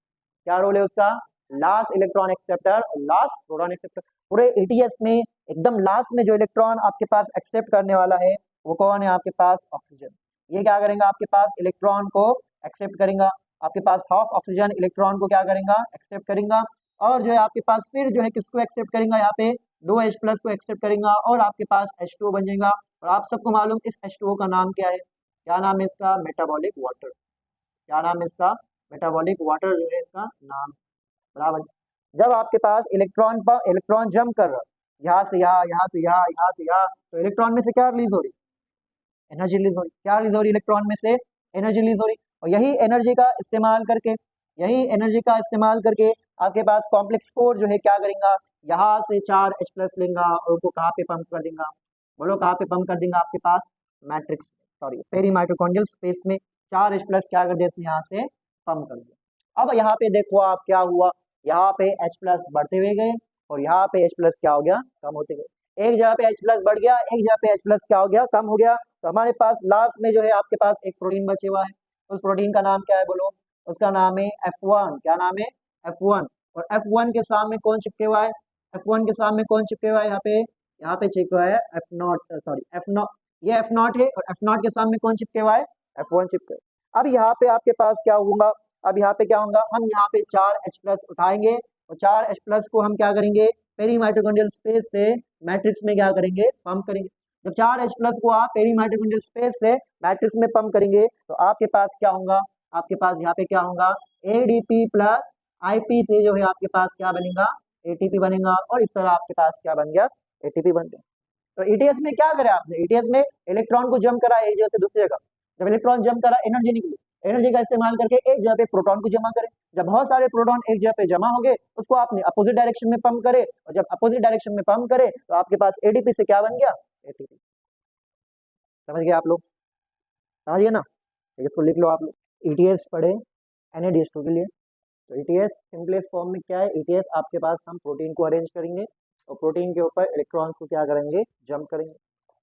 क्या रोल है उसका, लास्ट इलेक्ट्रॉन एक्सेप्टर और लास्ट प्रोटॉन एक्सेप्टर। पूरे एटीएस में एकदम लास्ट में जो इलेक्ट्रॉन आपके पास एक्सेप्ट करने वाला है वो कौन है, आपके पास ऑक्सीजन। ये क्या करेगा, आपके पास इलेक्ट्रॉन को एक्सेप्ट करेगा, आपके पास हाफ ऑक्सीजन इलेक्ट्रॉन को क्या करेगा, एक्सेप्ट करेगा। और जो है आपके पास फिर जो है किसको एक्सेप्ट करेगा, यहाँ पे 2H+ को एक्सेप्ट करेगा और आपके पास H2O बन जाएगा। और आप सबको मालूम इस H2O का नाम क्या है, क्या नाम है इसका, मेटाबॉलिक वाटर। क्या नाम है इसका, मेटाबॉलिक वाटर जो है इसका नाम, बराबर। जब आपके पास इलेक्ट्रॉन पर इलेक्ट्रॉन जंप कर रहा है, यहाँ से यहाँ, यहाँ से यहाँ, यहाँ से यहाँ, तो इलेक्ट्रॉन में से क्या रिलीज हो रही, एनर्जी रिलीज हो रही। क्या रिलीज हो रही, इलेक्ट्रॉन में से एनर्जी रिलीज हो रही। और यही एनर्जी का इस्तेमाल करके, यही एनर्जी का इस्तेमाल करके आपके पास कॉम्प्लेक्स 4 जो है क्या करेगा, यहाँ से 4H+ लेगा और उसको कहाँ पे पंप कर देगा, बोलो कहाँ पे पंप कर देगा, आपके पास matrix, sorry peri mitochondrial space में 4H+ क्या कर दिया, यहाँ से पंप कर दिया। अब यहाँ पे देखो आप क्या हुआ, यहाँ पे H+ बढ़ते हुए गए और यहाँ पे H+ क्या हो गया, कम होते गए। एक जगह पे H+ बढ़ गया, एक जगह पे H+ क्या हो गया, कम हो गया। तो हमारे पास लास्ट में जो है आपके पास एक प्रोटीन बचे हुआ है, उस प्रोटीन का नाम क्या है, बोलो, उसका नाम है F1। क्या नाम है, F1। और F1 के सामने कौन चिपके हुआ है, F1 के सामने कौन चिपके हुआ है, यहाँ पे चिपका हुआ है F0, सॉरी F0, ये F0 है और F0 के सामने कौन चिपके हुआ है, F1 चिपके। अब यहाँ पे आपके पास क्या होगा, अब यहाँ पे क्या होगा, हम यहाँ पे 4H+ उठाएंगे और 4H+ को हम क्या करेंगे, पेरी माइटोकॉन्ड्रियल स्पेस से मैट्रिक्स में क्या करेंगे, पंप करेंगे। जब 4H+ को आप पेरी माइटोकॉन्ड्रियल स्पेस से मैट्रिक्स में पंप करेंगे तो आपके पास क्या होगा, आपके पास यहाँ पे क्या होगा, ADP+ IP से जो है आपके पास क्या बनेगा, ATP बनेगा। और इस तरह आपके पास क्या बन गया, ATP बन गया। तो ईटीएस में क्या करा आपने, ईटीएस में इलेक्ट्रॉन को जम करा एक जगह से दूसरी जगह। जब इलेक्ट्रॉन जम करा एनर्जी निकली, एनर्जी का इस्तेमाल करके एक जगह पे प्रोटॉन को जमा करे। जब बहुत सारे प्रोटॉन एक जगह पे जमा हो गए उसको आपने अपोजिट डायरेक्शन में पंप करे, और जब अपोजिट डायरेक्शन में पंप करे तो आपके पास एडीपी से क्या बन गया, एटीपी। समझ गए आप लोग, समझिए ना, इसको लिख लो आप लोग। ईटीएस पढ़े NADH2 के लिए। तो ईटीएस सिंपलेस्ट फॉर्म में क्या है, ईटीएस आपके पास हम प्रोटीन को अरेंज करेंगे और प्रोटीन के ऊपर इलेक्ट्रॉन को क्या करेंगे, जंप करेंगे।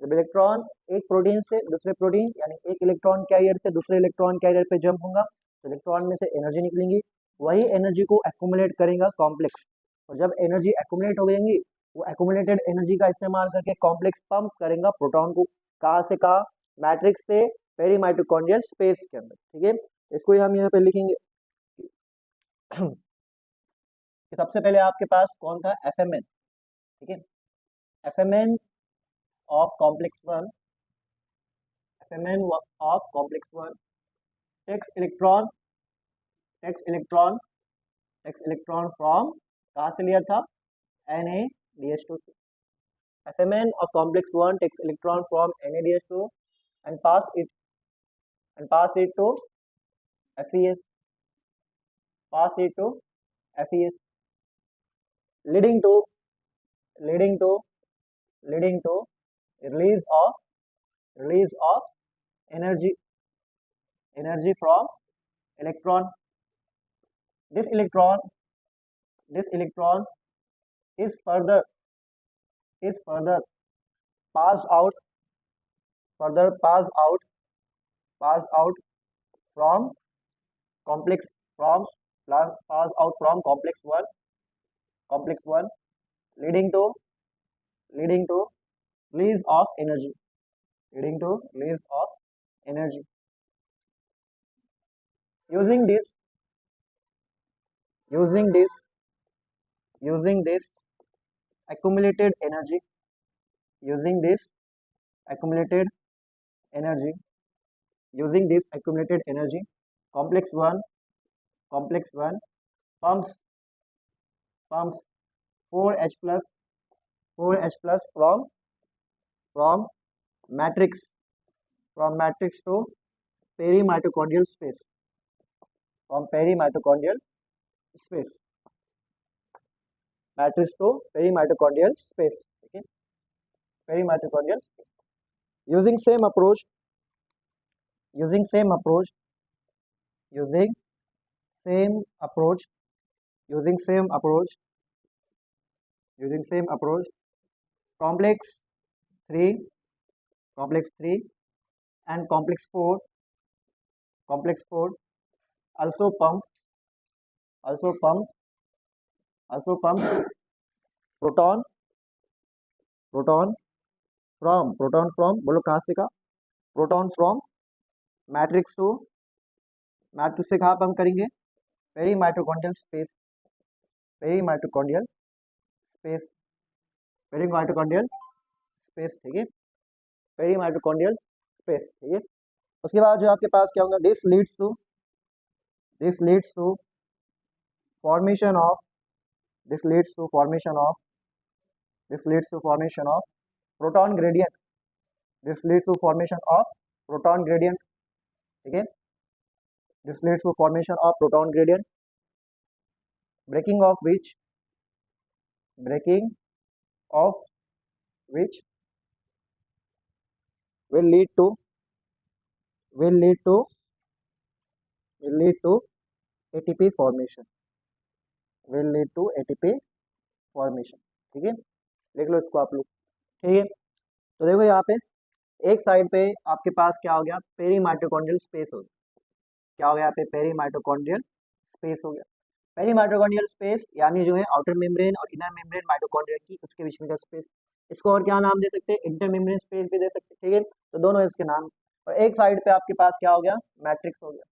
जब इलेक्ट्रॉन एक प्रोटीन से दूसरे प्रोटीन यानी एक इलेक्ट्रॉन कैरियर से दूसरे इलेक्ट्रॉन कैरियर पे जंप होगा तो इलेक्ट्रॉन में से एनर्जी निकलेंगी, वही एनर्जी को एक्यूमुलेट करेगा कॉम्प्लेक्स। और जब एनर्जी एक्यूमुलेट हो जाएंगी वो एक्यूमुलेटेड एनर्जी का इस्तेमाल करके कॉम्प्लेक्स पंप करेगा प्रोटॉन को, कहाँ से कहाँ, मैट्रिक्स से पेरी माइटोकॉन्ड्रियल स्पेस के अंदर, ठीक है। इसको ही हम यहाँ पे लिखेंगे। सबसे पहले आपके पास कौन था, FMN, ठीक है। FMN of complex 1, Fmn of complex 1 takes electron takes electron takes electron from, कहाँ से लिया था, NaDH2 से. Fmn of complex 1 takes electron from NaDH2 and pass it to FeS, leading to leading to leading to release of energy from electron. This electron is further passed out from complex from pass out from complex 1 leading to release of energy, using this accumulated energy using this accumulated energy complex 1 pumps 4H plus from matrix to perimitochondrial space, matrix to perimitochondrial space. Okay, perimitochondrial space. Using same approach complex 3 and complex 4 also pump proton from बोलो कहाँ से का, proton from matrix से कहाँ पंप करेंगे, perimitochondrial space, ठीक है, perimitochondrial space, ठीक है. उसके बाद जो आपके पास क्या होगा, this leads to formation of proton gradient, ठीक है. This leads to formation of proton gradient, breaking of which will lead to ATP formation, ठीक है. देख लो इसको आप लोग, ठीक है. तो देखो यहाँ पे एक साइड पे आपके पास क्या हो गया, पेरीमाइटोकॉन्ड्रियल स्पेस हो गया. क्या हो गया यहाँ पे, पेरीमाइटोकॉन्ड्रियल स्पेस हो गया. पेरीमाइटोकॉन्ड्रियल स्पेस यानी जो है आउटर मेम्ब्रेन और इनर मेम्ब्रेन माइटोकॉन्ड्रिया की, उसके बीच में का स्पेस. इसको और क्या नाम दे सकते हैं, इंटर मेम्ब्रेन स्पेस भी दे सकते हैं, ठीक है. तो दोनों इसके नाम. और एक साइड पे आपके पास क्या हो गया, मैट्रिक्स हो गया.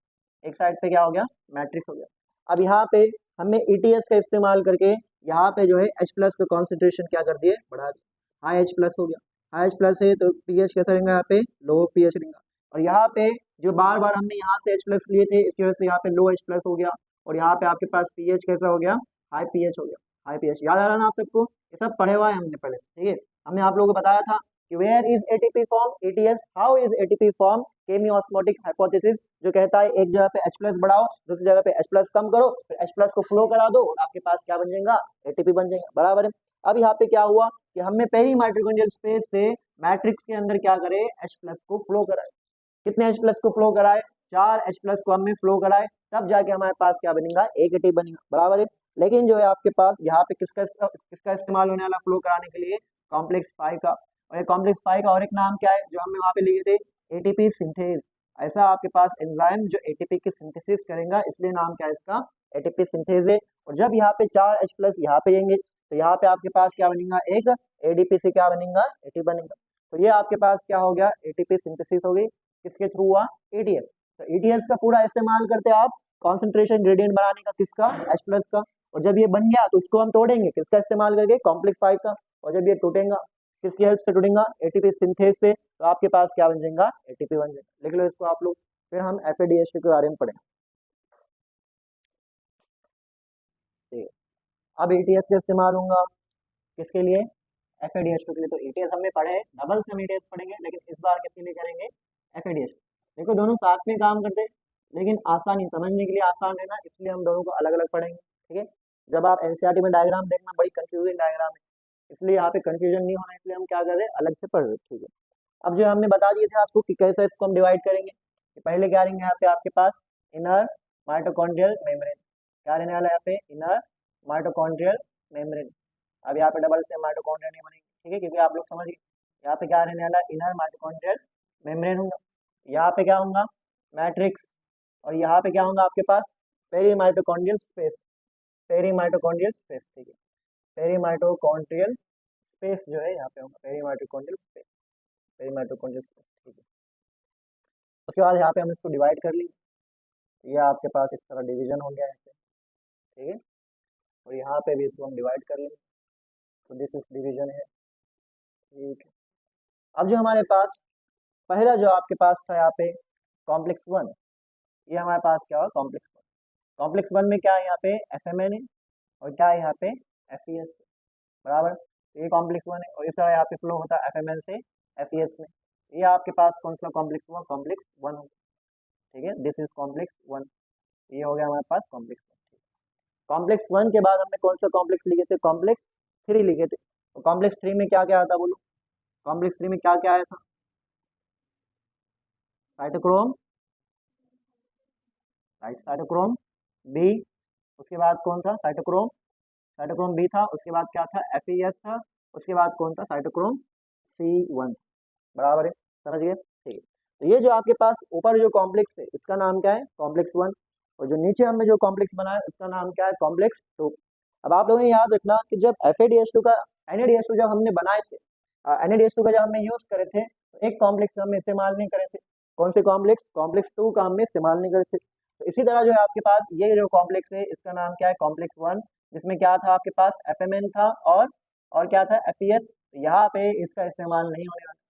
एक साइड पे क्या हो गया, मैट्रिक्स हो गया. अब यहाँ पे हमें ETS का इस्तेमाल करके यहाँ पे जो है H प्लस का कॉन्सेंट्रेशन क्या कर दिए, बढ़ा दिए. हाई H प्लस हो गया. हाई H प्लस है तो pH कैसा रहेगा, यहाँ पे लो pH रहेगा. और यहाँ पे जो बार बार हमने यहाँ से H प्लस लिए थे, इसकी वजह से यहाँ पे लो H प्लस हो गया. और यहाँ पे आपके पास pH कैसा हो गया, हाई pH हो गया. हाई pH याद आ रहा ना आप सबको, ये सब पढ़े हुआ है हमने पहले से, ठीक है. हमने आप लोगों को बताया था कि where is ATP form, ETS, how is ATP form, chemiosmotic hypothesis, जो कहता है एक जगह पे H प्लस बढ़ाओ, दूसरी जगह पे H प्लस कम करो, फिर H प्लस को फ्लो करा दो और आपके पास क्या बन जाएगा, ATP बन जाएगा. बराबर है. अब यहाँ पे क्या हुआ कि हमने पेरीमाइटोकॉन्ड्रियल स्पेस से मैट्रिक्स के अंदर क्या करे, H प्लस को फ्लो कराए. कितने H प्लस को फ्लो कराए, 4 H प्लस को हमने फ्लो कराए, तब जाके हमारे पास क्या बनेगा, एक ATP बनेगा. बराबर है. लेकिन जो है आपके पास यहाँ पे किसका इस्तेमाल होने वाला फ्लो कराने के लिए, कॉम्प्लेक्स 5 का. और ये कॉम्प्लेक्स 5 का और एक नाम क्या है जो हमने वहाँ पे लिखे थे, ATP सिंथेज. ऐसा आपके पास एंजाइम जो ATP की सिंथेसिस करेगा, इसलिए नाम क्या है इसका, ATP सिंथेज है. और जब यहाँ पे 4 H प्लस यहाँ पे जाएंगे तो यहाँ पे आपके पास क्या बनेगा, एक ADP से क्या बनेगा, ATP बनेगा. तो ये आपके पास क्या हो गया, ATP सिंथेसिस हो गई. किसके थ्रू हुआ, ETS. तो ETS का पूरा इस्तेमाल करते आप कॉन्सेंट्रेशन ग्रेडियंट बनाने का, किसका, H प्लस का. और जब ये बन गया तो इसको हम तोड़ेंगे, किसका इस्तेमाल करके, कॉम्प्लेक्स 5 का. और जब ये टूटेगा किसकी हेल्प से टूटेगा, एटीपी सिंथेस से। तो आपके पास क्या बन जाएगा, एटीपी बन जाएगा। लिख लो इसको आप लोग। फिर हम FADH2 के बारे में पढ़ेंगे। ठीक है, अब ETS का इस्तेमाल होगा किसके लिए, FADH2 के लिए। तो ETS हमने पढ़े हैं, डबल से हम ETS पढ़ेंगे, लेकिन इस बार किसके लिए करेंगे, FADH। देखो दोनों साथ में काम करते हैं, लेकिन आसानी समझने के लिए आसान है ना, इसलिए हम दोनों को अलग अलग पढ़ेंगे। ठीक है, जब आप NCERT में डायग्राम देखना, बड़ी कंफ्यूजिंग डायग्राम है, इसलिए यहाँ पे कंफ्यूजन नहीं होना, इसलिए हम क्या कर रहे हैं, अलग से पढ़ रहे हैं। ठीक है, अब जो हमने बता दिए थे आपको कि कैसे इसको हम डिवाइड करेंगे। कि पहले क्या रहेंगे यहाँ पे आपके पास, इनर माइटोकॉन्ड्रियल मेम्ब्रेन। क्या रहने वाला है यहाँ पे, इनर माइटोकॉन्ड्रियल मेम्ब्रेन। अब यहाँ पे डबल से माइटोकॉन्ड्रिया नहीं बनेंगे, ठीक है, क्योंकि आप लोग समझ गए। यहाँ पे क्या रहने वाला है, इनर माइटोकॉन्ड्रियल मेम्ब्रेन होगा। यहाँ पे क्या होगा, मैट्रिक्स। और यहाँ पे क्या होगा आपके पास, peri mitochondrial space. Peri mitochondrial space, ठीक है, पेरी माइटोकॉन्ड्रियल स्पेस जो है यहाँ पे होगा, peri mitochondrial space, peri mitochondrial space. ठीक है, उसके बाद यहाँ पे हम इसको डिवाइड कर लेंगे। ये आपके पास इस तरह डिवीजन हो गया ऐसे, ठीक है, और यहाँ पे भी इसको हम डिवाइड कर लेंगे। तो दिस इज डिवीजन है। ठीक है, अब जो हमारे पास पहला जो आपके पास था यहाँ पे कॉम्प्लेक्स 1, ये हमारे पास क्या हुआ, कॉम्प्लेक्स 1। कॉम्प्लेक्स 1 में क्या है, यहाँ पे FMN है, और क्या है यहाँ पे FES, बराबर। तो ये कॉम्प्लेक्स 1 है, और इस तरह यहाँ पे फ्लो होता है FMN से FES में। ये आपके पास कौन सा कॉम्प्लेक्स हुआ, कॉम्प्लेक्स 1 होगा। ठीक है, दिस इज कॉम्प्लेक्स 1। ये हो गया हमारे पास कॉम्प्लेक्स 1। कॉम्प्लेक्स 1 के बाद हमने कौन सा कॉम्प्लेक्स लिखे थे, कॉम्प्लेक्स 3 लिखे थे। तो कॉम्प्लेक्स 3 में क्या क्या आता, बोलो, कॉम्प्लेक्स 3 में क्या क्या आया था, साइटोक्रोम, साइटोक्रोम बी, उसके बाद कौन था, साइटोक्रोम, साइटोक्रोम बी था, उसके बाद क्या था, FES था, उसके बाद कौन था, साइटोक्रोम C1, बराबर है, समझ गए। ठीक है, तो ये जो आपके पास ऊपर जो कॉम्प्लेक्स है इसका नाम क्या है, कॉम्प्लेक्स 1, और जो नीचे हमने जो कॉम्प्लेक्स बनाया उसका नाम क्या है, कॉम्प्लेक्स 2। अब आप लोगों ने याद रखना कि जब FADH2 का NADH2 जब हमने बनाए थे, NADH2 का जब हमने यूज करे थे, तो एक कॉम्प्लेक्स का हम इस्तेमाल नहीं करे थे। कौन से कॉम्प्लेक्स, कॉम्प्लेक्स 2 का हमने इस्तेमाल नहीं करे थे। तो इसी तरह जो है आपके पास ये जो कॉम्प्लेक्स है इसका नाम क्या है, कॉम्प्लेक्स 1, जिसमें क्या था आपके पास, FMN था, और क्या था, FES। यहाँ पे इसका इस्तेमाल नहीं होने वाला,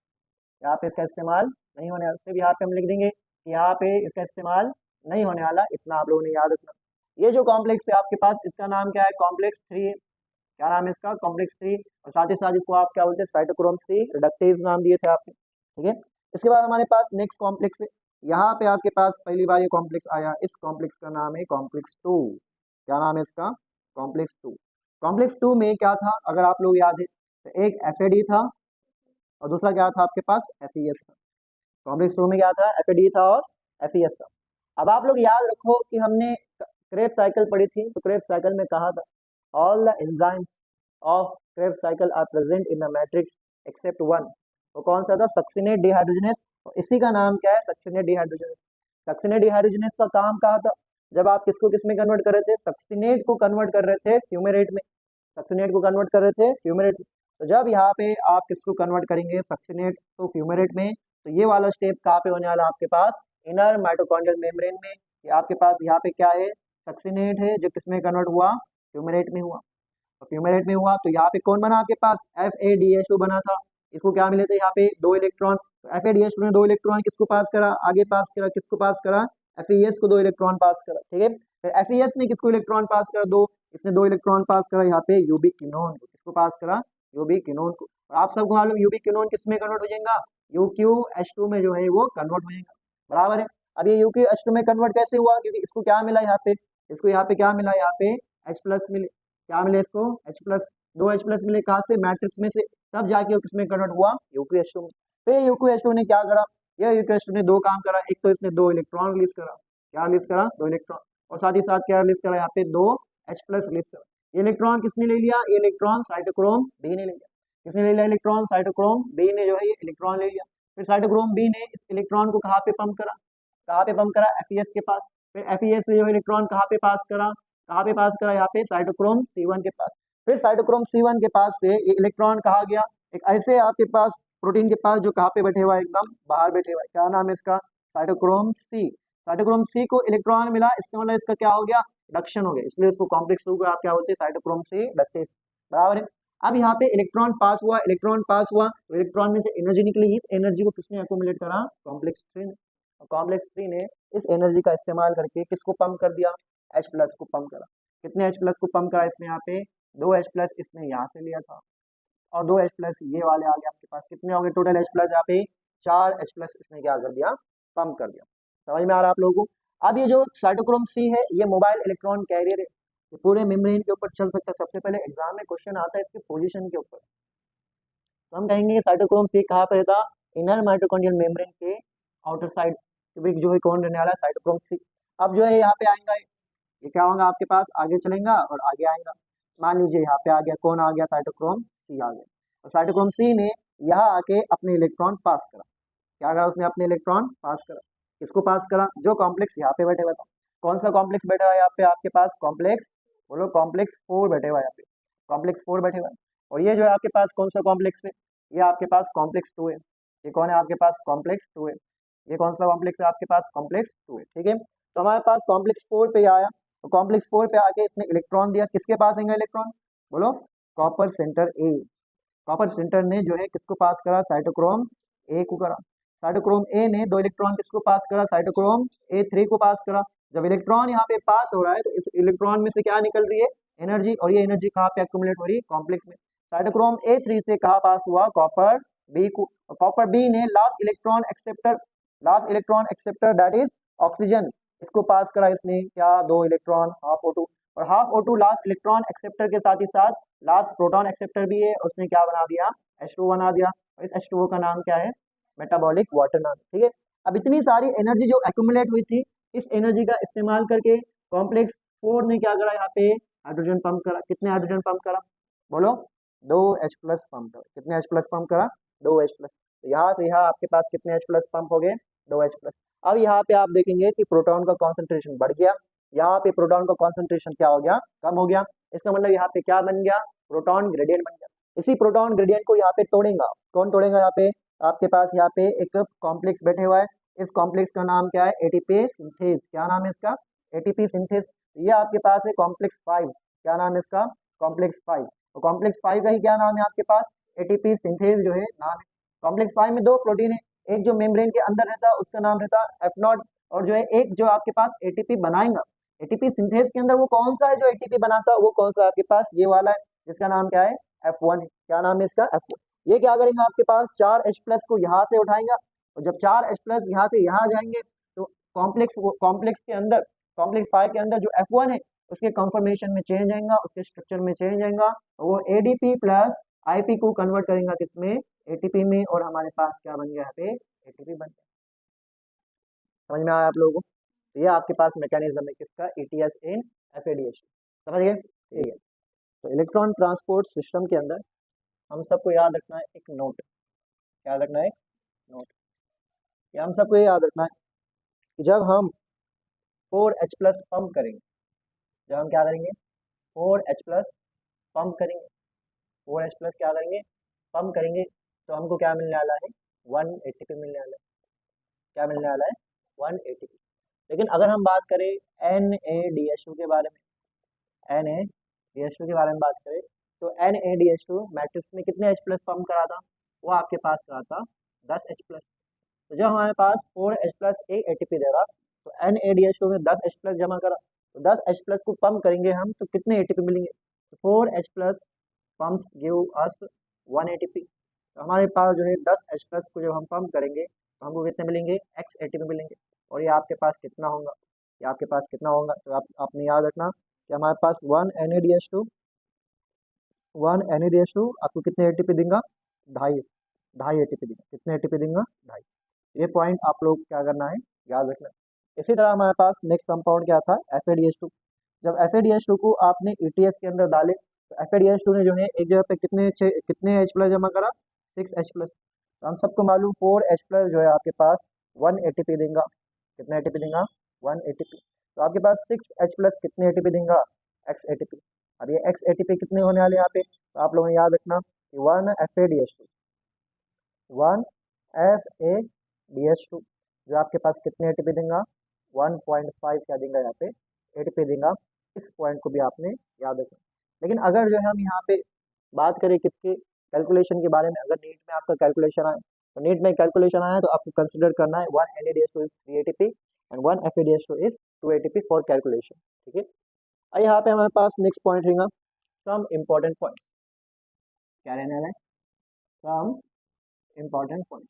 यहाँ पे इसका इस्तेमाल नहीं होने वाला, सिर्फ यहाँ पे हम लिख देंगे कि यहाँ पे इसका इस्तेमाल नहीं होने वाला, इतना आप लोगों ने याद रखना। ये जो कॉम्प्लेक्स है आपके पास इसका नाम क्या है, कॉम्प्लेक्स 3 है। क्या नाम है इसका, कॉम्प्लेक्स 3, और साथ ही साथ इसको आप क्या बोलते हैं, साइटोक्रोम C रिडक्टेज नाम दिए थे आपने। ठीक है, इसके बाद हमारे पास नेक्स्ट कॉम्प्लेक्स है। यहाँ पे आपके पास पहली बार ये कॉम्प्लेक्स आया, इस कॉम्प्लेक्स का नाम है कॉम्प्लेक्स 2। क्या नाम है इसका, कॉम्प्लेक्स 2। कॉम्प्लेक्स 2 में क्या था, अगर आप लोग याद है, तो एक FAD था और दूसरा क्या था आपके पास, FES था। कॉम्प्लेक्स 2 में क्या था, FAD था और FES था। अब आप लोग याद रखो कि हमने क्रेब्स साइकिल पढ़ी थी, तो क्रेब्स साइकिल में कहा था all the enzymes of Krebs cycle are present in the matrix except one. वो कौन सा था, सक्सिनेट डिहाइड्रोजनेस, और इसी का नाम क्या है, सक्सिनेट डिहाइड्रोजनेस। सक्सिनेट डिहाइड्रोजनेस का काम कहा था, जब आप किसको किस में कन्वर्ट कर रहे थे, सक्सिनेट को कन्वर्ट कर रहे थे फ्यूमेरेट में, सक्सिनेट को कन्वर्ट कर रहे थे फ्यूमेरेट में। तो जब यहाँ पे आप किसको कन्वर्ट करेंगे, सक्सिनेट तो फ्यूमेरेट में, तो ये वाला स्टेप कहाँ पे होने वाला आपके पास, इनर माइटोकॉन्ड्रियल मेम्ब्रेन में। ये आपके पास यहाँ पे क्या है, सक्सिनेट है, जो किसमें कन्वर्ट हुआ, फ्यूमेरेट में हुआ। तो फ्यूमेरेट में हुआ तो यहाँ पे कौन बना आपके पास, FADH2 बना था। इसको क्या मिले थे यहाँ पे, 2 इलेक्ट्रॉन। तो FADH2 ने 2 इलेक्ट्रॉन किसको पास करा, आगे पास करा, किसको पास करा, FES को 2 इलेक्ट्रॉन पास करा। ठीक है, फिर FES ने किसको इलेक्ट्रॉन पास करा, 2, इसने 2 इलेक्ट्रॉन पास करा यहाँ पे यूबिक्विनोन को, किसको पास करा, यूबिक्विनोन को। और आप सबको मालूम यूबिक्विनोन किस में कन्वर्ट हो जाएगा, UQH2 में जो है वो कन्वर्ट हो जाएगा, बराबर है। अब ये UQH2 में कन्वर्ट कैसे हुआ, क्योंकि इसको क्या मिला यहाँ पे, इसको यहाँ पे क्या मिला, यहाँ पे H+ मिले। क्या मिले इसको, H+, 2 H+ मिले, कहाँ से, मैट्रिक्स में से, तब जाके वो किसमें कन्वर्ट हुआ, UQH2 में। फिर UQH2 ने क्या करा, यह UQH2 ने 2 काम करा, एक तो इसने 2 इलेक्ट्रॉन रिलीज करा, क्या रिलीज करा, 2 इलेक्ट्रॉन, और साथ ही साथ क्या रिलीज करा, यहाँ पे 2 H+ रिलीज करा। ये इलेक्ट्रॉन किसने ले लिया, ये इलेक्ट्रॉन साइटोक्रोम B ने ले लिया। किसने ले लिया, इलेक्ट्रॉन साइटोक्रोम B ने जो है ये इलेक्ट्रॉन ले लिया। फिर साइटोक्रोम B ने इस इलेक्ट्रॉन को कहाँ पे पंप करा, कहाँ पे पंप करा, FES के पास। फिर FES ने जो इलेक्ट्रॉन कहाँ पे पास करा, कहाँ पे पास करा, यहाँ पे साइटोक्रोम C1 के पास। फिर साइटोक्रोम C1 के पास से ये इलेक्ट्रॉन कहा गया, एक ऐसे आपके पास प्रोटीन के पास जो कहाँ पे बैठे हुआ है, एकदम बाहर बैठे हुआ है, क्या नाम है इसका, साइटोक्रोम C। साइटोक्रोम C को इलेक्ट्रॉन मिला, इसका मतलब इसका क्या हो गया, रिडक्शन हो गया, इसलिए इसको कॉम्प्लेक्स 2 को आप क्या बोलते हैं, साइटोक्रोम C रिडक्टेज, बराबर है। अब यहाँ पे इलेक्ट्रॉन पास हुआ, इलेक्ट्रॉन पास हुआ तो इलेक्ट्रॉन में से एनर्जी निकली। इस एनर्जी को किसने एक्यूमुलेट करा? कॉम्प्लेक्स 3 ने। और कॉम्प्लेक्स 3 ने इस एनर्जी का इस्तेमाल करके किसको पंप कर दिया? H प्लस को पंप करा। कितने H प्लस को पंप करा इसने? यहाँ पे 2 H प्लस इसने यहाँ से लिया था और 2 H प्लस ये वाले आ गए आपके पास। कितने हो गए टोटल H प्लस? यहाँ पे 4 H प्लस इसने क्या कर दिया? पंप कर दिया। समझ में आ रहा आप लोगों को? अब ये जो साइटोक्रोम C है ये मोबाइल इलेक्ट्रॉन कैरियर है, ये पूरे मेम्ब्रेन के ऊपर चल सकता है। सबसे पहले एग्जाम में क्वेश्चन आता है इसके पोजीशन के ऊपर, तो हम कहेंगे साइटोक्रोम C कहाँ पर रहता? इनर माइटोकॉन्ड्रियल मेम्ब्रेन के आउटर साइड जो है कौन रहने वाला है? Cytochrome C। अब जो है यहाँ पे आएगा, ये क्या होगा आपके पास? आगे चलेगा और आगे आएगा। मान लीजिए यहाँ पे आ गया, कौन आ गया? साइटोक्रोम C आ गया। और साइटोक्रोम C ने यहाँ आके अपने इलेक्ट्रॉन पास करा। क्या करा उसने? अपने इलेक्ट्रॉन पास करा। किसको पास करा? जो कॉम्प्लेक्स यहाँ पे बैठे हुआ था। कौन सा कॉम्प्लेक्स बैठा हुआ है यहाँ पे आपके पास? कॉम्प्लेक्स, बोलो कॉम्प्लेक्स 4 बैठे हुआ है यहाँ पे। कॉम्प्लेक्स 4 बैठे हुआ है। और ये जो है आपके पास कौन सा कॉम्प्लेक्स है? ये आपके पास कॉम्प्लेक्स 2 है। ये कौन है आपके पास? कॉम्प्लेक्स 2 है। ये कौन सा कॉम्प्लेक्स है आपके पास? कॉम्प्लेक्स 2 है। ठीक है, तो हमारे पास कॉम्प्लेक्स 4 पे आया। तो कॉम्प्लेक्स 4 पे आके इसने इलेक्ट्रॉन दिया। किसके पास आएगा इलेक्ट्रॉन? बोलो कॉपर सेंटर ए। कॉपर सेंटर ने जो है किसको पास करा? साइटोक्रोम ए को करा। साइटोक्रोम ए ने 2 इलेक्ट्रॉन किसको पास करा? साइटोक्रोम A3 को पास करा। जब इलेक्ट्रॉन यहाँ पे पास हो रहा है तो इस इलेक्ट्रॉन में से क्या निकल रही है? एनर्जी। और ये एनर्जी कहाँ पे एक्यूमुलेट हो रही है? कॉम्प्लेक्स में। साइटोक्रोम A3 से कहाँ पास हुआ? कॉपर बी को। कॉपर बी ने last electron acceptor that is oxygen, इसको पास करा इसने। क्या? 2 इलेक्ट्रॉन, हाफ O2। और half O2 last electron acceptor के साथ ही साथ लास्ट प्रोटॉन एक्सेप्टर भी है। उसने क्या बना दिया? H2O बना दिया। और इस H2O का नाम क्या है? मेटाबॉलिक वाटर नाम। ठीक है, अब इतनी सारी एनर्जी जो एक्यूमुलेट हुई थी, इस एनर्जी का इस्तेमाल करके कॉम्प्लेक्स 4 ने क्या करा? यहाँ पे हाइड्रोजन पंप करा। कितने हाइड्रोजन पंप करा? बोलो 2 H प्लस पंप करा। कितने H प्लस पंप करा? 2 H प्लस। तो यहाँ से यहाँ आपके पास कितने H प्लस पंप हो गए? 2 H प्लस। अब यहाँ पे आप देखेंगे कि प्रोटॉन का कॉन्सेंट्रेशन बढ़ गया। यहाँ पे प्रोटॉन का कॉन्सेंट्रेशन क्या हो गया? कम हो गया। इसका मतलब यहाँ पे क्या बन गया? प्रोटॉन ग्रेडियंट बन गया। इसी प्रोटॉन ग्रेडियंट को यहाँ पे तोड़ेगा। कौन तोड़ेगा? यहाँ पे आपके पास यहाँ पे एक कॉम्प्लेक्स बैठे हुआ है। इस कॉम्प्लेक्स का नाम क्या है? ATP synthase. क्या नाम है इसका? ATP synthase. ये आपके पास है कॉम्प्लेक्स 5। क्या नाम है इसका? कॉम्प्लेक्स 5। तो कॉम्प्लेक्स 5 का ही क्या नाम है आपके पास? एटीपी सिंथेज जो है नाम है। कॉम्प्लेक्स 5 में 2 प्रोटीन है। एक जो मेम्ब्रेन के अंदर रहता है उसका नाम रहता है F0, और जो है एक जो आपके पास एटीपी बनाएगा। एटीपी सिंथेज के अंदर वो कौन सा है जो एटीपी बनाता है? वो कौन सा आपके पास? ये वाला है, जिसका नाम क्या है? F1 है। क्या नाम है इसका? F1। ये क्या करेंगे? आपके पास 4 H प्लस को यहाँ से उठाएंगा, और जब 4 H प्लस यहाँ से यहाँ जाएंगे तो कॉम्प्लेक्स के अंदर, कॉम्प्लेक्स 5 के अंदर जो F1 है उसके कॉन्फर्मेशन में चेंज आएगा, उसके स्ट्रक्चर में चेंज आएगा, और वो ADP प्लस IP को कन्वर्ट करेंगे किसमें? ATP में। और हमारे पास क्या बन गया? यहाँ पे ATP बन गया। समझ में आया आप लोगों को? तो ये आपके पास मैकेनिज्म है किसका? ETS इन FADH। समझ गए? ठीक है, तो इलेक्ट्रॉन ट्रांसपोर्ट सिस्टम के अंदर हम सबको याद रखना है एक नोट। क्या रखना है? नोट। ये हम सबको ये याद रखना है कि जब हम 4H प्लस पंप करेंगे, जब हम क्या करेंगे? 4H प्लस पंप करेंगे, 4H प्लस क्या करेंगे? पंप करेंगे, तो हमको क्या मिलने वाला है? 1 ATP मिलने वाला है। क्या मिलने वाला है? 1 ATP। लेकिन अगर हम बात करें NADH2 के बारे में, NADH2 के बारे में बात करें, तो NADH2 मैट्रिक्स में कितने H प्लस पंप करा था? वो आपके पास करा था 10 H प्लस। तो जब हमारे पास 4H प्लस एक ATP दे रहा, तो NADH2 में 10 H प्लस जमा करा, तो 10 H प्लस को पंप करेंगे हम तो कितने ATP मिलेंगे? तो 4H plus pumps give us 1 ATP। तो हमारे पास जो है 10 H प्लस को जब हम पंप करेंगे तो हमको कितने मिलेंगे? X ATP मिलेंगे। और ये आपके पास कितना होगा? ये आपके पास कितना होगा? तो आपने याद रखना कि हमारे पास 1 NADH2 आपको कितने ATP देगा? 2.5 ATP देगा। कितने ATP देगा? 2.5। ये पॉइंट आप लोग क्या करना है? याद रखना। इसी तरह हमारे पास नेक्स्ट कंपाउंड क्या था? FADH2। जब FADH2 को आपने ETS के अंदर डाले तो FADH2 ने जो है एक जगह पे कितने H प्लस जमा करा? 6 H प्लस। तो हम सबको मालूम 4 H प्लस जो है आपके पास 1 ATP देगा। कितना ATP देगा? 1 ATP। तो आपके पास 6 H प्लस कितने ATP देगा? X ATP। अब ये X ATP कितने होने वाले यहाँ पे? तो आप लोगों ने याद रखना कि 1 FADH2 जो आपके पास कितने ATP देगा? 1.5 क्या देगा यहाँ पे? ATP देगा। इस पॉइंट को भी आपने याद रखना। लेकिन अगर जो है हम यहाँ पे बात करें किसके कैलकुलेशन के बारे में, अगर नीट में आपका कैलकुलेशन आए तो नीट में कैलकुलेशन आया तो आपको कंसिडर करना है 1 NADH2 is 3 ATP and 1 FADH2 is 2 ATP for calculation. ठीक है, और यहाँ पे हमारे पास नेक्स्ट पॉइंट रहेगा सम इम्पोर्टेंट पॉइंट। क्या रहने वाला है? Some important point,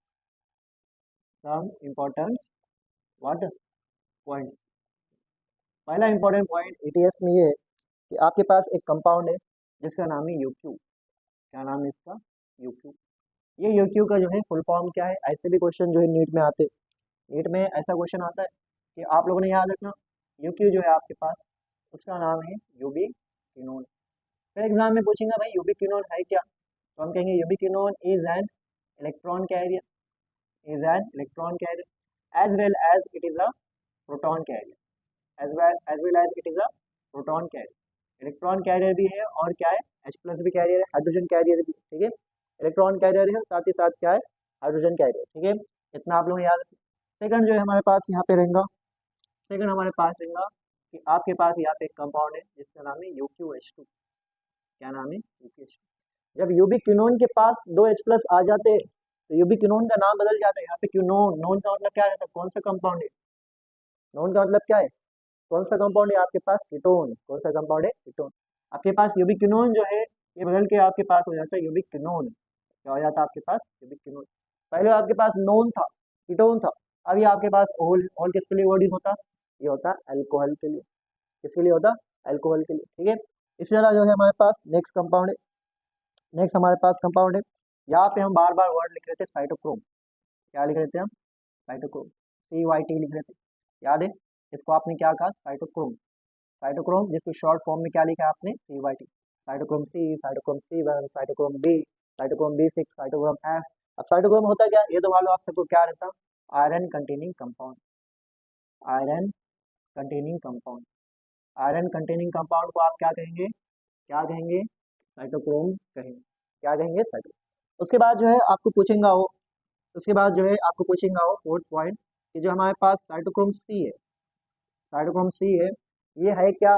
some important what points. पहला इंपॉर्टेंट पॉइंट ETS में ये है कि आपके पास एक कंपाउंड है जिसका नाम है UQ। क्या नाम है इसका? UQ। ये UQ का जो है फुल फॉर्म क्या है? ऐसे भी क्वेश्चन जो है नीट में आते, नीट में ऐसा क्वेश्चन आता है कि आप लोगों ने याद रखना UQ जो है आपके पास उसका नाम है यूबिक्विनोन। फिर एग्जाम में पूछेंगे भाई यूबिक्विनोन है क्या, तो हम कहेंगे ubiquinone is an electron carrier, is an electron carrier as well as it is a proton carrier, as well as it is a proton carrier। Electron carrier भी है और क्या है? H+ भी कैरियर है, हाइड्रोजन कैरियर भी। ठीक है, इलेक्ट्रॉन कैरियर है साथ ही साथ क्या है? Hydrogen carrier. ठीक है, इतना आप लोग याद रखें। सेकंड जो है हमारे पास यहाँ पे रहेगा, सेकंड हमारे पास रहेगा कि आपके पास यहाँ पे एक कंपाउंड है जिसका नाम है UQH2। क्या नाम है? UQH2। जब यूबिक्विनोन के पास 2 H+ आ जाते हैं तो यूबिक्विनोन का नाम बदल जाता है। यहाँ पे क्विनोन, नोन का मतलब क्या रहता है? कौन सा कंपाउंड है? नोन का मतलब क्या है? कौन सा कंपाउंड है आपके पास? कीटोन। कौन सा कंपाउंड है? कीटोन। आपके पास यूबिक्विनोन जो है ये बदल के आपके पास हो जाता है यूबिक्विनोन। क्या हो जाता है आपके पास? यूबिक्विनोन। पहले आपके पास नोन था, कीटोन था, अभी आपके पास ओल। ओल किसके लिए वर्ड होता? ये होता है अल्कोहल के लिए। किसके लिए होता? अल्कोहल के लिए। ठीक है, इसी तरह जो है हमारे पास नेक्स्ट कंपाउंड है, नेक्स्ट हमारे पास कंपाउंड है, यहाँ पे हम बार बार वर्ड लिख रहे थे साइटोक्रोम। क्या लिख रहे थे हम? साइटोक्रोम, CYT लिख रहे थे, याद है? इसको आपने क्या कहा? साइटोक्रोम। साइटोक्रोम जिसको शॉर्ट फॉर्म में क्या लिखा है आपने? CYT। Cytochrome C, cytochrome C1, cytochrome B, cytochrome B6, cytochrome F। अब साइटोक्रोम होता क्या? ये तो मालूम आप सबको क्या रहता? Iron containing compound, iron containing compound. Iron containing compound को आप क्या कहेंगे? क्या कहेंगे? साइटोक्रोम कहेंगे। क्या कहेंगे? साइटोक्रोम। उसके बाद जो है आपको पूछेंगे वो, उसके बाद जो है आपको पूछेंगे वो फोर्थ पॉइंट कि जो हमारे पास साइटोक्रोम C है, साइटोक्रोम C है, ये है क्या?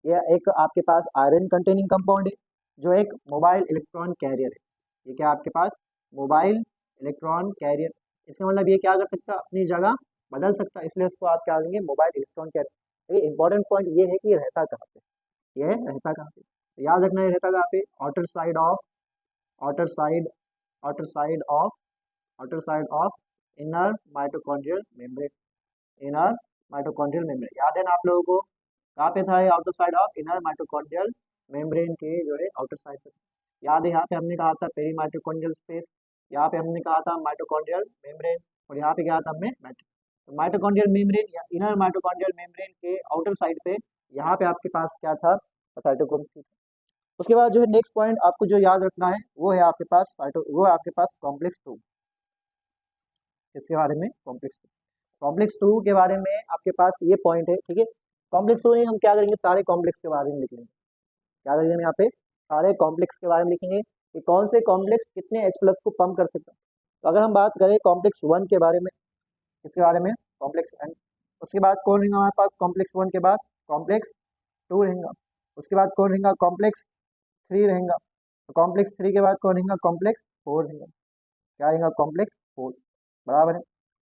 ये एक आपके पास आयरन कंटेनिंग कंपाउंड है जो एक मोबाइल इलेक्ट्रॉन कैरियर है। ये क्या आपके पास? Mobile electron carrier. इसका मतलब ये क्या कर सकता है? अपनी जगह बदल सकता है, इसलिए उसको आप क्या करेंगे? Mobile electron carrier. ये इंपॉर्टेंट पॉइंट ये है कि ये रहता कहाँ पे? ये रहता कहाँ पे? तो याद रखना ये रहता कहाँ पे? Outer side of, outer side, outer side of, outer side of inner mitochondrial membrane, inner mitochondrial membrane. याद है ना आप लोगों को? कहाँ पे था ये? Outer side of inner mitochondrial membrane के जो है आउटर साइड पे। याद है यहाँ पे हमने कहा था पेरी माइटोकॉन्ड्रियल स्पेस, यहाँ पे हमने कहा था माइटोकॉन्ड्रियल मेम्ब्रेन, और यहाँ पे क्या था हमने? तो माइटोकॉन्ड्रियल मेम्ब्रेन या इनर माइटोकॉन्ड्रियल मेम्ब्रेन के आउटर साइड पे यहाँ पे आपके पास क्या था? Cytochrome C। उसके बाद जो है नेक्स्ट पॉइंट आपको जो याद रखना है वो है आपके पास वो है आपके पास कॉम्प्लेक्स 2। इसके बारे में कॉम्प्लेक्स 2, कॉम्प्लेक्स 2 के बारे में आपके पास ये पॉइंट है। ठीक है, कॉम्प्लेक्स 2 नहीं, हम क्या करेंगे? सारे कॉम्प्लेक्स के बारे में लिखेंगे। क्या करेंगे हम यहाँ पे? सारे कॉम्प्लेक्स के बारे में लिखेंगे कि कौन से कॉम्प्लेक्स कितने H+ को पंप कर सकता है। तो अगर हम बात करें कॉम्प्लेक्स 1 के बारे में, इसके बारे में कॉम्प्लेक्स N, उसके बाद कौन रहेगा हमारे पास? कॉम्प्लेक्स 1 के बाद कॉम्प्लेक्स 2 रहेगा, उसके बाद कौन रहेगा? कॉम्प्लेक्स 3 रहेगा, तो कॉम्प्लेक्स 3 के बाद कौन रहेगा? कॉम्प्लेक्स 4 रहेगा। क्या रहेगा? कॉम्प्लेक्स 4। बराबर है।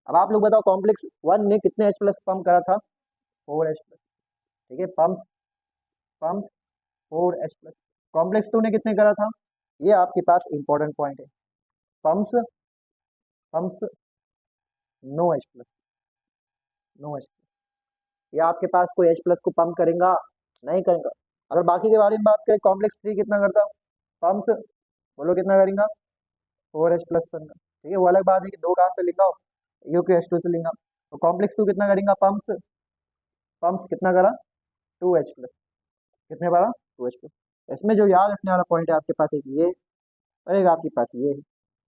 अब आप लोग बताओ कॉम्प्लेक्स 1 ने कितने H+ पंप करा था? 4H+। ठीक है, पंप पंप 4H+। कॉम्प्लेक्स 2 ने कितने करा था? ये आपके पास इंपॉर्टेंट पॉइंट है। Pumps, pumps no H+, no H+। ये आपके पास कोई H+ को पंप करेगा? नहीं करेगा। अगर बाकी के बारे में बात करें, कॉम्प्लेक्स 3 कितना करता? पंप्स बोलो कितना करेगा? 4H+ करेगा। ठीक है, वो अलग बात है कि दो कहाँ से लिखा हो, UQH2 से लिखा। तो कॉम्प्लेक्स 2 कितना करेगा? पंप्स, पंप्स कितना करा? 2H+। कितने बारा? 2H+। इसमें जो याद रखने वाला पॉइंट है आपके पास एक ये रहेगा, आपके पास ये है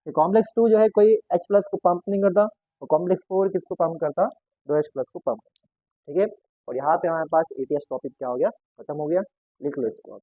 कि कॉम्प्लेक्स 2 जो है कोई H+ को पंप नहीं करता, और कॉम्प्लेक्स 4 किसको पंप करता? 2H+ को पंप करता। ठीक है, और यहाँ पे हमारे पास ETS टॉपिक क्या हो गया? खत्म हो गया। लिख लो इसको।